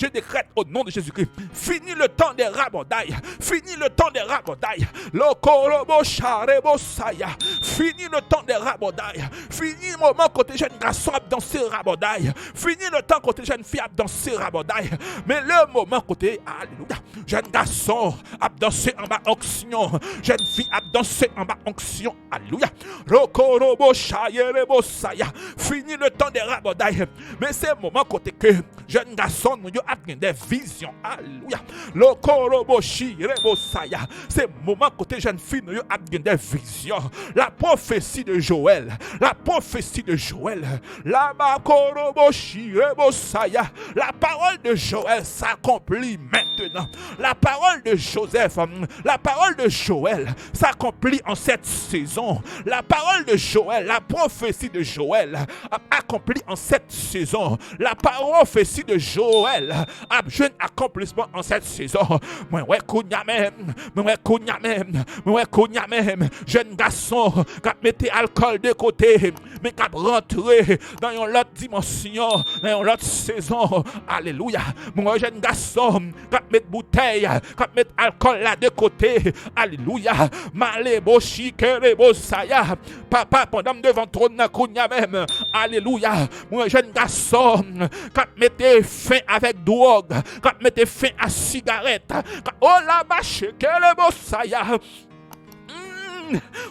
S2: décrète au nom de Jésus-Christ. Fini le temps des rabodailles. Fini le temps des rabodailles. Lokorobo charebo saya. Fini le temps des rabodailles. Fini le moment côté jeune garçon a dansé rabodaille. Fini le temps côté jeune fille a dansé rabodaille. Mais le moment côté, alléluia, jeune garçon a dansé en bas onction. Jeune fille a dansé en bas onction. Alléluia. Lokorobo charebo saya. Fini le temps des rabodailles. Mais c'est le moment côté que jeune garçon nous a des visions. Alléluia. Lokorobo shirebo saya. C'est le moment côté jeune fille nous a des visions. La prophétie de Joël. La prophétie de Joël. La makorobo shirebo saya. La parole de Joël s'accomplit maintenant. La parole de Joseph, la parole de Joël s'accomplit en cette saison. La parole de Joël, la prophétie de Joël accomplie en cette saison. La prophétie de Joël a jeune accomplissement en cette saison. Moi ouais kounya même, jeune garçon qui mettez alcool de côté, mais qui rentré dans une autre dimension, dans une autre saison. Alléluia. Moi jeune garçon qui met bouteille, qui met alcool là de côté. Alléluia. Malebo shikerebo saya. Papa pendant devant trône kounya même. Alléluia. Moi jeune garçon qui mettez fin avec drogue, qui mettez fin à cigarette. Oh la vache que le bossaya.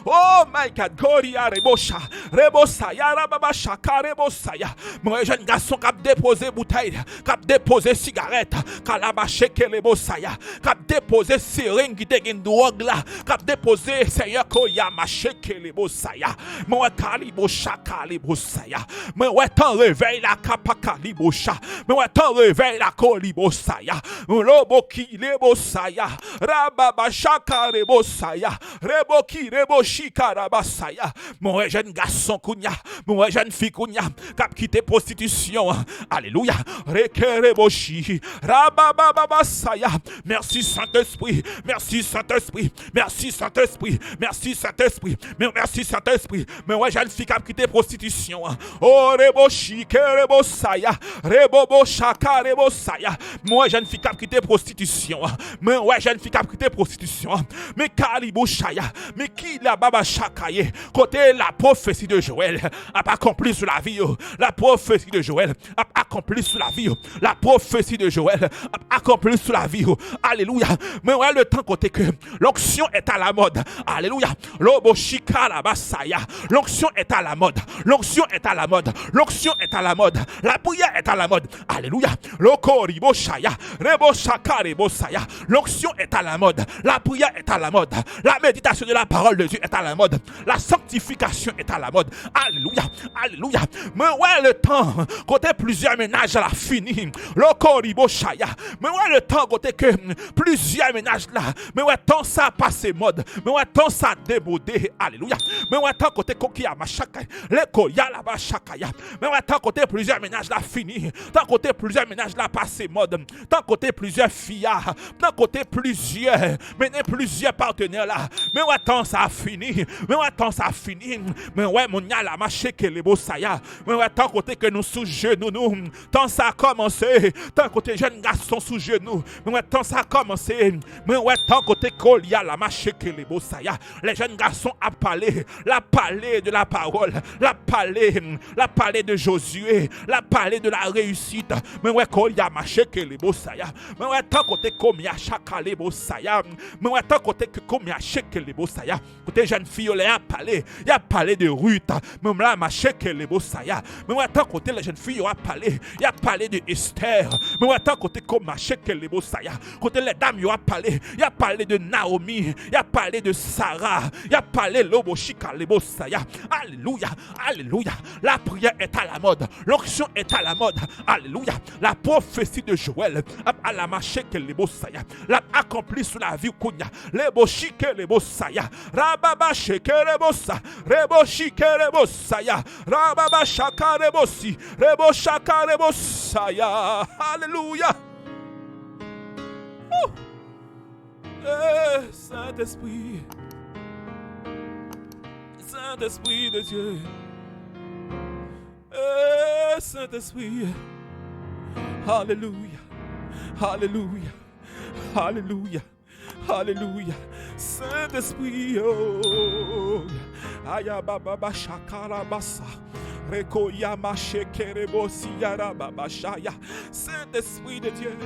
S2: Oh my God, Goria Rebosha, Rebosaya, Rababasha, Karebosaya. Mon jeune garçon qui a déposé bouteille, qui a déposé cigarette, qui a lâché Kerebosaya, qui a déposé seringue qui te drogue là, qui a déposé Seigneur Koyama Shekelebosaya. Mon Kalibosha, Kalibosaya. Mon t'en réveille la Kapakalibosha. Mon t'en réveille la Kolibosaya. Mon Loboki Lebosaya, Rababasha Karebosaya, Reboki Rebo shikarabasaya. Mon jeune garçon kounya, mon jeune fille kounya, qui quitté prostitution. Alléluia. Rekereboshi, rabababasaya. Merci Saint-Esprit, merci Saint-Esprit, merci Saint-Esprit, merci Saint-Esprit, merci Saint-Esprit. Mais jeune fille qui quitté prostitution. Oh reboshi kerebosaya, rebobo shakarebosaya. Moi jeune fille qui quitté prostitution. Mais jeune fille qui quitté prostitution. Mais kaliboshaya. Mais qui la baba chakaye côté la prophétie de Joël a accompli sur la vie. La prophétie de Joël a accompli sur la vie. La prophétie de Joël a accompli sur la vie. Alléluia. Mais ouais, le temps côté que l'onction est à la mode. Alléluia. Lobo shikara basaya. L'onction est à la mode. L'onction est à la mode. L'onction est à la mode. La prière est à la mode. Alléluia. Loko ribo shaya. Rebo shakare bosaya. L'onction est à la mode. La prière est à la mode. La méditation de la parole de Dieu est à la mode. La sanctification est à la mode. Alléluia. Alléluia. Mais ouais, le temps, côté plusieurs ménages là, fini. Lokoribo shaya. Mais ouais, le temps, côté que plusieurs ménages là. Mais ouais, temps ça passé mode. Mais ouais, temps ça débordé. Alléluia. Mais ouais, temps côté kokia machaka. Leko yala bachakaya. Mais ouais, temps côté plusieurs ménages là, fini. Tant côté plusieurs ménages là, passé mode. Tant côté plusieurs filles. Tant côté plusieurs. Mais plusieurs partenaires là. Mais ouais, temps ça ça a fini. Mais ouais, tant ça a fini. Mais ouais, mon yala marché que les beaux saya. Mais ouais, tant côté que nous sous genoux, nous. Tant ça a commencé. Tant côté jeunes garçons sous genoux. Mais ouais, tant ça a commencé. Mais ouais, tant côté qu'il y a la marché que les beaux saya. Les jeunes garçons a parlé. La parlé de la parole. La parlé de Josué. La parlé de la réussite. Mais ouais, qu'il y a marché que les beaux saya. Mais ouais, tant côté comme il y a chaque les beaux saya. Mais ouais, tant côté que comme il y a chaque les beaux saya. Côté jeune fille, il a parlé de Ruth. Même là, marché que les beaux saya. Mais ouais, tant côté les jeunes filles, il a parlé de Esther. Mais ouais, tant côté comme marché que les beaux saya. Côté les dames, il a parlé de Naomi. Il a parlé de Sarah. Il a parlé de l'Oboshika, les beaux saya. Alléluia, alléluia. La prière est à la mode. L'onction est à la mode. Alléluia. La prophétie de Joël à la marché que les beaux saya. L'a accompli sous la vie Kounia. Les beaux chiques, les beaux saya. Rababa sheke les beaux sa. Rebo shike les beaux saya. Rababa shaka les beaux si. Rebo shaka les beaux saya. Alléluia. Saint-Esprit. Saint-Esprit de Dieu. Saint-Esprit. Alléluia. Alléluia. Alléluia. Alléluia. Saint-Esprit. Oh. Aya baba shakara basa. Rekoya mashekerebo siyara baba shaya. Saint-Esprit de Dieu.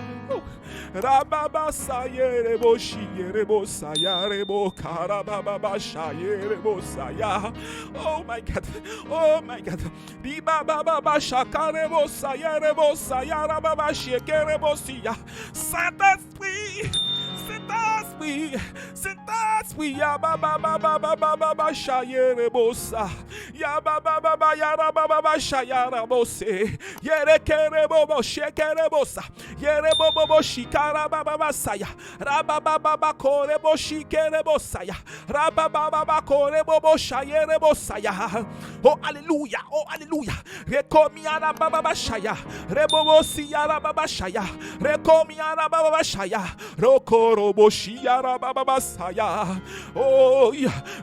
S2: Rababa sayerebo shiyerebo sayarebo karababa shayerebo saya. Oh my God. Oh my God. Riba baba shakarebo sayarebo sayara baba shekerebo siya. Saint-Esprit. Saint-Esprit, Saint-Esprit, ya baba baba baba baba shayere bosa, ya baba baba yara baba baba shayara bose, yere kere bobo shekere bosa, yere bobo shikara baba basaya, rababa baba kore bo shikere bosaya, rababa baba kore bobo shayere bosaya. Oh alléluia, oh alléluia. Rekomiara baba bashaya, rebobo siyara baba shaya, rekomiara baba bashaya, rokoroboshi yara baba basaya. Oh,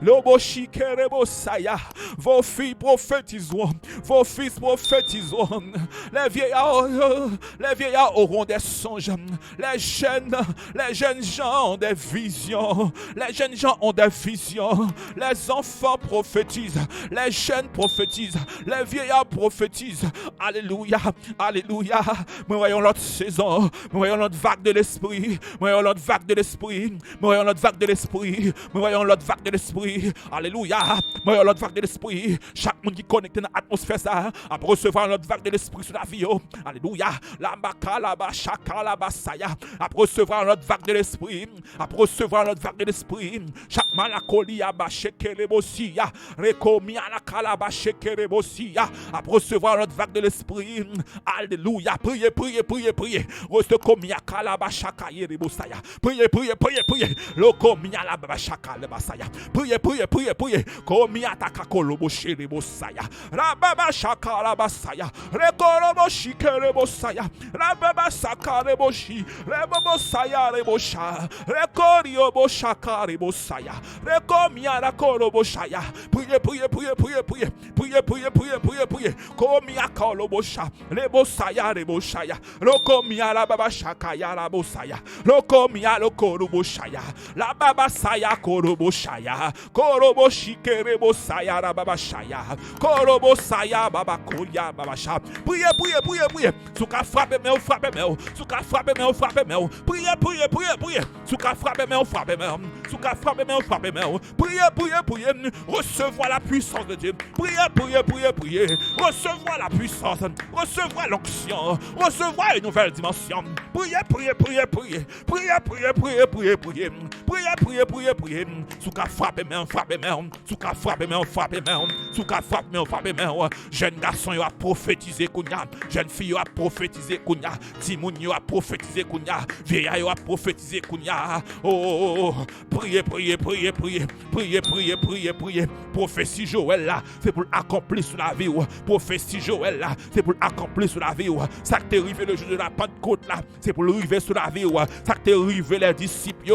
S2: loboshi kerebosaya. Vos filles prophétiseront, vos fils prophétiseront. Les vieillards auront des songes. Les jeunes gens ont des visions. Les jeunes gens ont des visions. Les enfants prophétisent, les jeunes prophétisent, les vieillards prophétisent. Alléluia, alléluia. Nous voyons notre saison, nous voyons notre vague de l'esprit, nous voyons notre vague de l'esprit, nous voyons notre vague de l'esprit, nous voyons notre vague de l'esprit. Alléluia, nous voyons notre vague de l'esprit. Chaque monde qui est connecté dans l'atmosphère ça, à recevoir notre vague de l'esprit sur la vie. Alléluia, la baka la bashaka la basaya, à recevoir notre vague de l'esprit, à recevoir notre vague de l'esprit. Chaque malakoli a basheke les bosia, rekomi à la kalaba sheke les bosia, à recevoir notre vague de l'esprit. Alléluia, priez, priez, priez, priez. Reste komi à kalaba shaka les bosaya. Priez, priez, priez, priez. Le komi à la bashaka les basaya. Priez, priez, priez, priez. Komi à takakolo boshi les bosaya. Rababa shaka la basaya. Rekorobo shike les bosaya. Rababa saka les boshi. Rebobo saya les bosha. Rekorio boshaka les bosaya. Rekomi à la korobo shaya. Priez, priez, priez, priez, priez. Priez, priez, priez, priez, priez. Komi à kolobo sha. Les bosaya les boshaya. Rokomi à la baba shaka ya la bosaya. Rokomi à le korobo shaya. La baba saya korobo shaya. Korobo shike rebo saya la baba shaya. Korobo saya baba koya baba sha. Priez, priez, priez, priez. Souka frappe mais frappe mais. Souka frappe mais frappe mais. Priez, priez, priez, priez. Souka frappe mais frappe mais. Souka frappe mais frappe mais. Priez, priez, priez. Recevoir la puissance de Dieu. Priez, priez, priez, priez. Recevoir la puissance. Recevoir l'onction. Recevoir une nouvelle dimension. Priez, priez, priez, priez. Priez, priez, priez, priez, priez. Priez, priez, priez, priez. Souka frappe mais frappe mais. Souka frappe mais frappe mais. Souka frappe mais frappe mais. Jeune garçon il a prophétisé kounya. Jeune fille il a prophétisé kounya. Timoun il a prophétisé kounya. Vieillard il a prophétisé kounya. Oh, priez, priez, priez, priez. Priez, priez, priez, priez. Prophétie Joël là, c'est pour accomplir sur la vie. Prophétie Joël là, c'est pour accomplir sur la vie. Ça qui t'est arrivé le jour de la Pentecôte là, c'est pour arriver sur la vie. Ça qui t'est arrivé les disciples,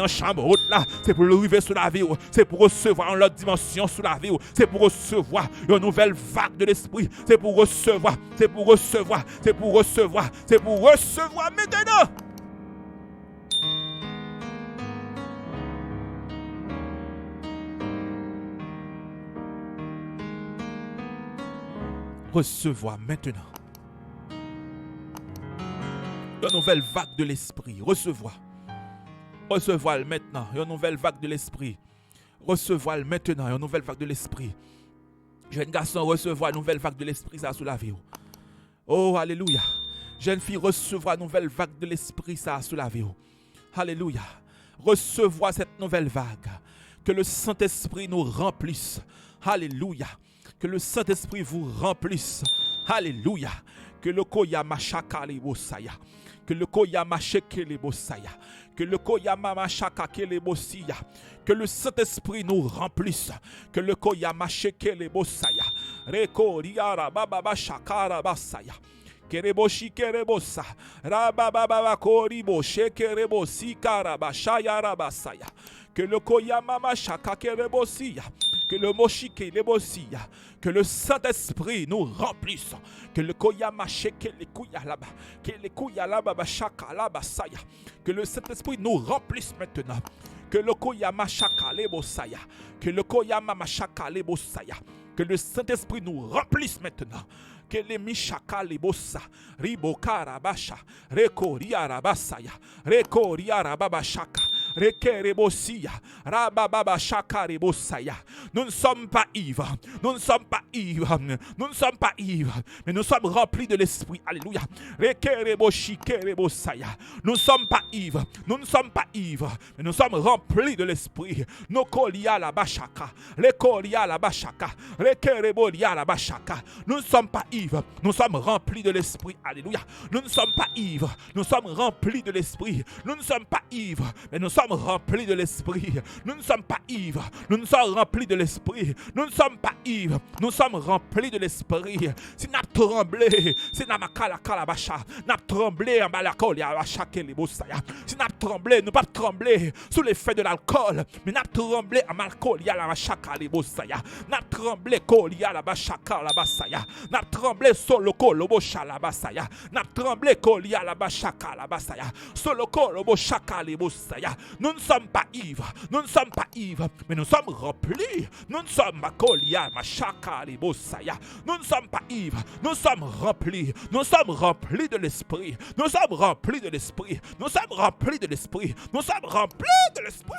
S2: en chambre haute là, c'est pour arriver sous la vie, c'est pour recevoir une autre dimension sous la vie, c'est pour recevoir une nouvelle vague de l'esprit, c'est pour recevoir, c'est pour recevoir, c'est pour recevoir, c'est pour recevoir maintenant. Recevoir maintenant. Une nouvelle vague de l'esprit. Recevoir. Recevoir maintenant. Une nouvelle vague de l'esprit. Recevoir maintenant. Une nouvelle vague de l'esprit. Jeune garçon, recevoir une nouvelle vague de l'esprit, ça sous la vie. Oh, alléluia. Jeune fille, recevoir une nouvelle vague de l'esprit, ça sous la vie. Alléluia. Recevoir cette nouvelle vague. Que le Saint-Esprit nous remplisse. Alléluia. Que le Saint-Esprit vous remplisse. Alléluia. Que le koyama shakali bosaya. Que le koyama shekele bosaya. Que le koyama mashakakele bosia. Que le Saint-Esprit nous remplisse. Que le koyama shekele bosaya. Reko riara baba shakara basaya. Kereboshi kerebosa. Rababa koribo shekerebosi karabashaya rabasaya. Que le koyama mashaka kerebosia. Que le moshike lebosia. Que le Saint-Esprit nous remplisse. Que le koyama sheke les kouya là-bas. Que les kouya là-bas shaka là-bas saya. Que le Saint-Esprit nous remplisse maintenant. Que le koyama shaka lebosaya. Que le koyama mashaka lebosaya. Que le Saint-Esprit nous remplisse maintenant. Que les mishaka lebosa. Ribokara basha. Rekoria rabasaya. Rekoria rababashaka. Rekerebosia, Rababa Shakaribosaya. Nous ne sommes pas ivres, nous ne sommes pas ivres, nous ne sommes pas ivres, mais nous sommes remplis de l'esprit. Alléluia. Rekereboshi Kerebosaya. Nous ne sommes pas ivres, nous ne sommes pas ivres, mais nous sommes remplis de l'esprit. Nokolia la bashaka, Rekolia la bashaka, Rekerebolia la bashaka. Nous ne sommes pas ivres, nous sommes remplis de l'esprit. Alléluia. Nous ne sommes pas ivres, nous sommes remplis de l'esprit. Nous ne sommes pas ivres, mais nous sommes remplis de l'esprit. Nous ne sommes pas ivres. Nous ne sommes remplis de l'esprit. Nous ne sommes pas ivres. Nous sommes remplis de l'esprit. Si nous tremblé, si nous tremblé en balacol, si nous tremblé, nous pas tremblé sous l'effet de l'alcool, mais nous tremblé en alcool, il y a la bachaka les bossaya. Nous tremblé kol, il y a la bachaka la basaya. Nous tremblé solo kol, le bocha la basaya. Nous tremblé kol, il y a la bachaka la basaya. Solo kol, le bochaka les bossaya. Nous ne sommes pas ivres, nous ne sommes pas ivres, mais nous sommes remplis. Nous ne sommes pas kolia, machaka, les bossaya. Nous ne sommes pas ivres, nous sommes remplis. Nous sommes remplis de l'esprit. Nous sommes remplis de l'esprit. Nous sommes remplis de l'esprit. Nous sommes remplis de l'esprit.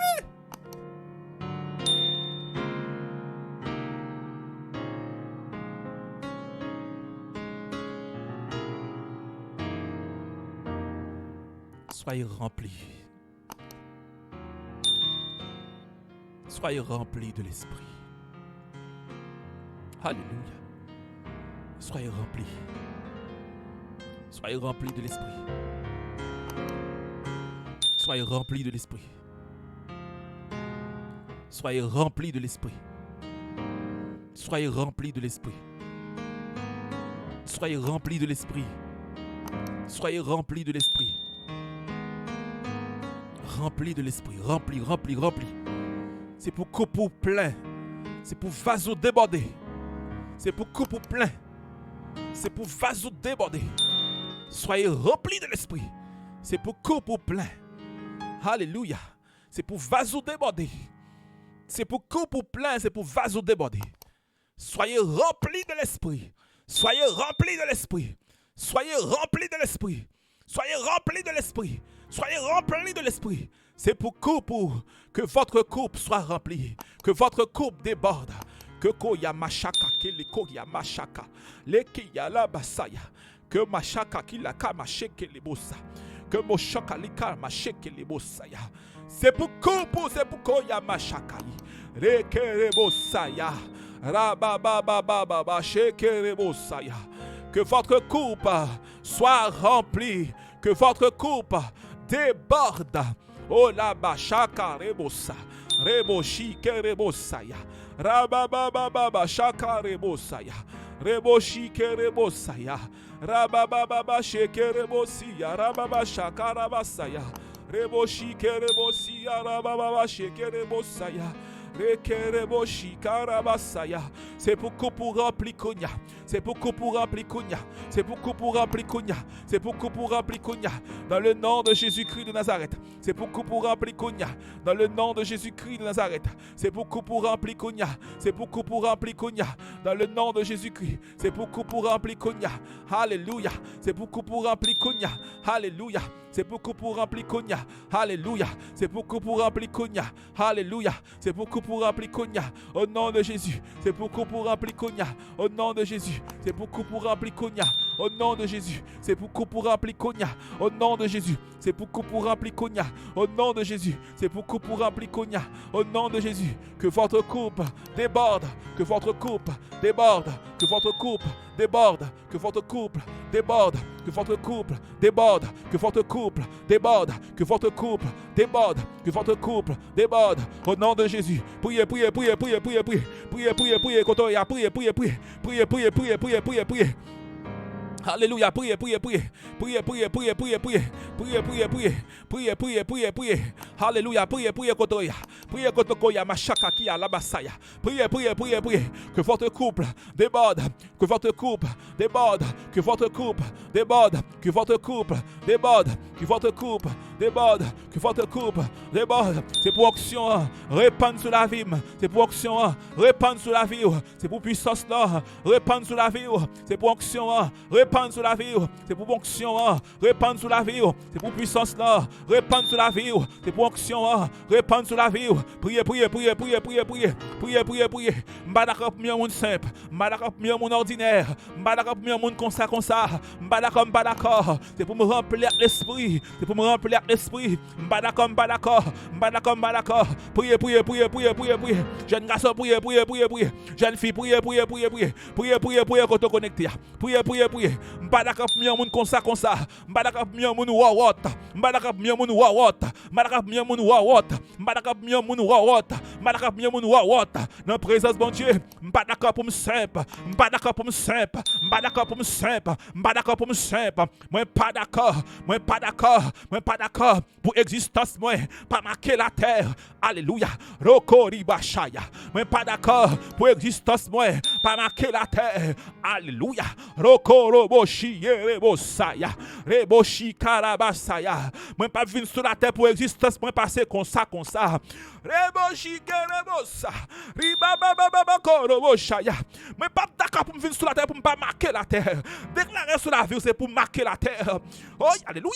S2: Soyez remplis. Soyez remplis de l'esprit. Alléluia. Soyez remplis. Soyez remplis de l'esprit. Soyez remplis de l'esprit. Soyez remplis de l'esprit. Soyez remplis de l'esprit. Soyez remplis de l'esprit. Soyez remplis de l'esprit. Remplis de l'esprit. Remplis, remplis, remplis. C'est pour coupou plein. C'est pour vaso débordé. C'est pour coupou plein. C'est pour vaso débordé. Soyez remplis de l'esprit. C'est pour coupou plein. Alléluia. C'est pour vaso débordé. C'est pour coupou plein. C'est pour vaso débordé. Soyez remplis de l'esprit. Soyez remplis de l'esprit. Soyez remplis de l'esprit. Soyez remplis de l'esprit. Soyez remplis de l'esprit. C'est pour que votre coupe soit remplie. Que votre coupe déborde. Que koya mashaka ke le koya mashaka. Le kiya la basaya. Que mashaka ki la ka masheke le bossa. Que moshaka li ka masheke le bossaya. C'est pour coupe, c'est pour koya mashaka. Rekere bossaya. Rababa shekere bossaya. Que votre coupe soit remplie. Que votre coupe déborde. Oh la bashaka rebosa. Reboshi kerebosaya. Rababa shaka rebosaya. Reboshi kerebosaya. Rababa shekerebosia. Rababa shaka rabasaya. Reboshi kerebosi arababa shekerebosaya. C'est beaucoup pour remplir Konya. C'est beaucoup pour remplir Konya. C'est beaucoup pour remplir Konya. C'est beaucoup pour remplir Konya. Dans le nom de Jésus-Christ de Nazareth. C'est beaucoup pour remplir Konya. Dans le nom de Jésus-Christ de Nazareth. C'est beaucoup pour remplir Konya. C'est beaucoup pour remplir Konya. Dans le nom de Jésus-Christ. C'est beaucoup pour remplir Konya. Alléluia. C'est beaucoup pour remplir Konya. Alléluia. C'est beaucoup pour remplir Konya. Alléluia. C'est beaucoup pour remplir Konya. Alléluia. C'est beaucoup pour remplir Konya. Au nom de Jésus. C'est beaucoup pour remplir Konya. Au nom de Jésus. C'est beaucoup pour remplir Konya. Au nom de Jésus. C'est beaucoup pour remplir Konya. Au nom de Jésus. C'est beaucoup pour remplir Konya. Au nom de Jésus. C'est beaucoup pour remplir Konya. Au nom de Jésus. Que votre coupe déborde. Que votre coupe déborde. Que votre coupe déborde. Que votre couple déborde. Que votre couple déborde. Que votre couple déborde. Que votre couple déborde. Que votre couple déborde. Au nom de Jésus. Priez, priez, priez, priez, priez, priez. Priez, priez, priez, priez, priez, priez, priez. Priez, priez, priez, priez, priez, priez. Alléluia, priez, priez, priez. Priez, priez, priez, priez, priez. Priez, priez, priez. Priez, priez, priez, priez. Alléluia, priez, priez, kotoya. Priez, kotokoya, machaka ki a la basaya. Priez, priez, priez, priez. Que votre couple déborde. Que votre couple déborde. Que votre couple déborde. Que votre couple déborde. Que votre couple déborde. Que votre couple déborde. C'est pour action, répandre sur la vie. C'est pour action, répandre sur la vie. C'est pour puissance là, répandre sur la vie. C'est pour action, répandre sur la vie. C'est pour action, répandre sur la vie. C'est pour puissance là, répandre sur la vie. C'est pour action, répandre sur la vie. Priez, priez, priez, priez, priez, priez. Priez, priez, priez. M'badaka pour mieux monde simple. M'badaka pour mieux monde ordinaire. M'badaka pour mieux monde comme ça, comme ça. M'badaka, m'badaka. C'est pour me remplir l'esprit. C'est pour me remplir l'esprit. M'badaka, m'badaka. M'badaka, m'badaka. Priez, priez, priez, priez, priez, priez. Jeune garçon, priez, priez, priez, priez. Jeune fille, priez, priez, priez, priez. Priez, priez, priez, quand te connecter. Priez, priez, priez. M'badaka pour mieux monde comme ça, comme ça. M'badaka pour mieux monde wawot. M'badaka pour mieux monde wawot. M'badaka pour mieux monde wawot. M'badaka pour mieux monde wawot. M'badaka pour mieux monde wawot. Dans la présence de bon Dieu. M'badaka pour me simple. M'badaka pour me simple. M'badaka pour me simple. M'badaka pour me simple. Moi pas d'accord. Moi pas d'accord. Moi pas d'accord. Pour existence moi. Pas marquer la terre. Alléluia. Rokori bashaya. Moi pas d'accord. Pour existence moi. Pas marquer la terre. Alléluia. Rokoro boshi yerebosaya. Reboshi karabasaya. Moi pas venir sur la terre pour existence moi passer comme ça comme ça. Reboshi kerebosa. Ribabababa koroboshaya. Moi pas d'accord pour venir sur la terre pour pas marquer la terre. Déclarer sur la vie c'est pour marquer la terre. Oh alléluia.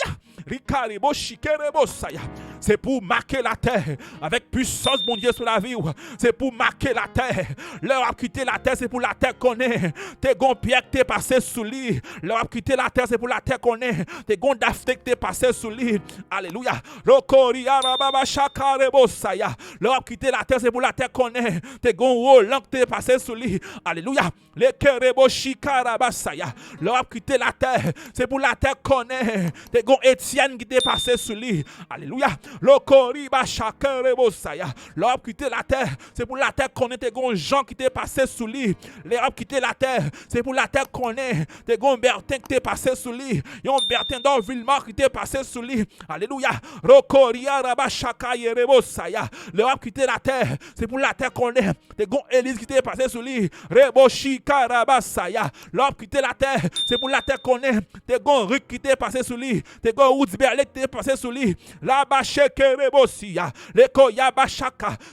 S2: Rikareboshi kerebosaya. C'est pour marquer la terre avec puissance, mon Dieu, sur la vie. C'est pour marquer la terre. Leur a quitté la terre, c'est pour la terre qu'on est. T'es gon pierre que t'es passé sous lit. Leur a quitté la terre, c'est pour la terre qu'on est. T'es gon d'Afrique que t'es passé sous lit. Alléluia. Rokori arababa shakarebosaya. Leur a quitté la terre, c'est pour la terre qu'on est. T'es gon Roland que t'es passé sous lit. Alléluia. Les kereboshi karabasaya. Leur a quitté la terre, c'est pour la terre qu'on est. T'es gon Étienne qui t'es passé sous lit. Alléluia. L'okoriba shakerebosaya. L'homme quitté la terre, c'est pour la terre qu'on est. T'es gon Jean qui t'est passé sous lui. L'homme quitté la terre, c'est pour la terre qu'on est. T'es gon Bertin qui t'est passé sous lui. Yon Bertin dans Villemar qui t'est passé sous lui. Alléluia. Rokoria rabashaka yerebosaya. L'homme quitté la terre, c'est pour la terre qu'on est. T'es gon Élise qui t'est passé sous lui. Reboshi karabasaya. L'homme quitté la terre, c'est pour la terre qu'on est. T'es gon Rick qui t'est passé sous lui. T'es gon Woodsberley qui t'est passé sous lui. La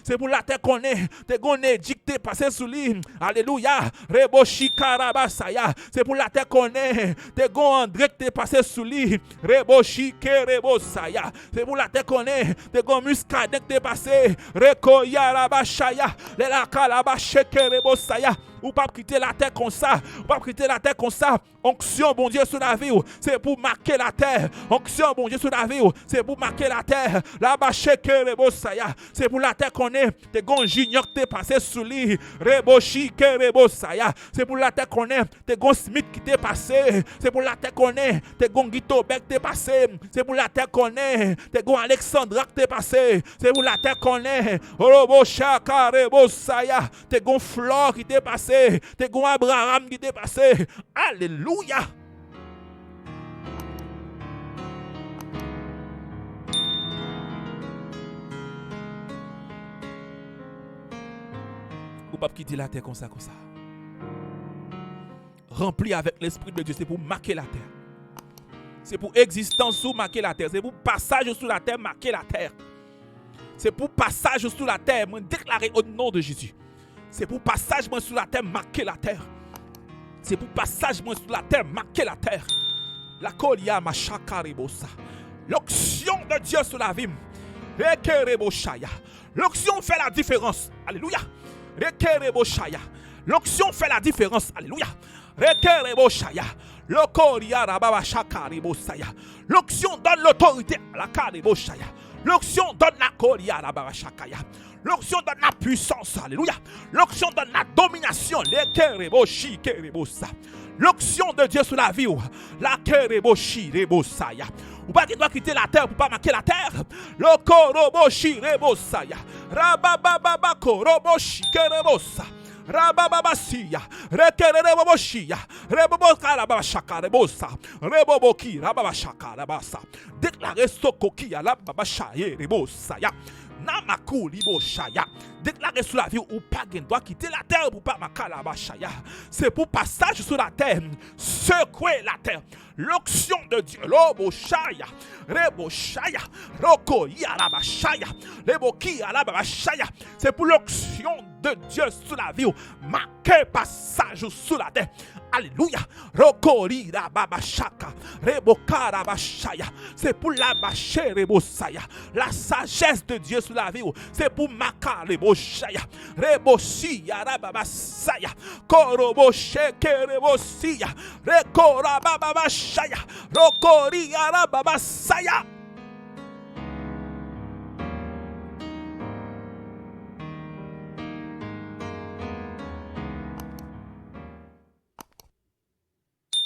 S2: c'est pour la terre qu'on est. T'es gon édicté passé sous lui. Alléluia. Reboshi karabasaya. C'est pour la terre qu'on est. T'es gon André qui t'es passé sous lui. Reboshi kerebosaya. C'est pour la terre qu'on est. T'es gon Muscadet qui t'es passé. Rekoya rabashaya. Les la kalabashe kerebosaya. Ou pas quitter la terre comme ça. Ou pas quitter la terre comme ça. Onction, bon Dieu, sur la vie. C'est pour marquer la terre. Onction, bon Dieu, sur la vie. C'est pour marquer la terre. Là-bas, c'est pour la terre qu'on est. T'es gon junior qui t'es passé sous lui. Reboshi kerebosaya. C'est pour la terre qu'on est. T'es gon Smith qui t'est passé. C'est pour la terre qu'on est. T'es gon Guito Beck qui t'est passé. C'est pour la terre qu'on est. T'es gon Alexandra qui t'est passé. C'est pour la terre qu'on est. Robosha karebosaya. T'es gon Flore qui t'est passé. T'es gon Abraham qui t'est passé. Alléluia.
S1: pas quitter la terre comme ça. Rempli avec l'Esprit de Dieu, c'est pour marquer la terre. C'est pour existence sous marquer la terre. C'est pour passage sur la terre, marquer la terre. C'est pour passage sur la terre, me déclarer au nom de Jésus. C'est pour passage sur la terre, marquer la terre. C'est pour passage sur la terre, marquer la terre. La kolia machaka rebosa. L'onction de Dieu sur la vie. L'onction fait la différence. Alléluia. L'onction fait la différence. Alléluia. L'onction donne l'autorité à la careboshaya. L'onction donne la kolia rabashakaya. L'onction donne la puissance. Alléluia. L'onction donne la domination. L'onction de Dieu sur la vie. La kereboshi rebosaya. Ou pas qu'il doit quitter la terre pour pas marquer la terre. Le koroboshi rebosaya. Rabababa koroboshi kerebosa. Rabababasiya. Rekereboshia. Reboboka rabashaka rebosa. Reboboki rabashaka rabasa. Déclarez sokoki à la babashaye rebosaya. Namaku liboshaya. Déclarer sur la vie ou pas qu'il doit quitter la terre pour pas marquer la bashaya. C'est pour passage sur la terre. Secouer la terre. L'onction de Dieu, l'oboshaya, reboshaya, rokoya rabashaya, reboki arabashaya. C'est pour l'onction de Dieu sur la vie, marquer passage sur la terre. Alléluia. Rokori rabashaka, reboka rabashaya. C'est pour la bache rebosaya. La sagesse de Dieu sur la vie, c'est pour marquer reboshaya, reboshia rabashaya, koroboshe kerebosia, rekorababashaya. Rokori arababasaya.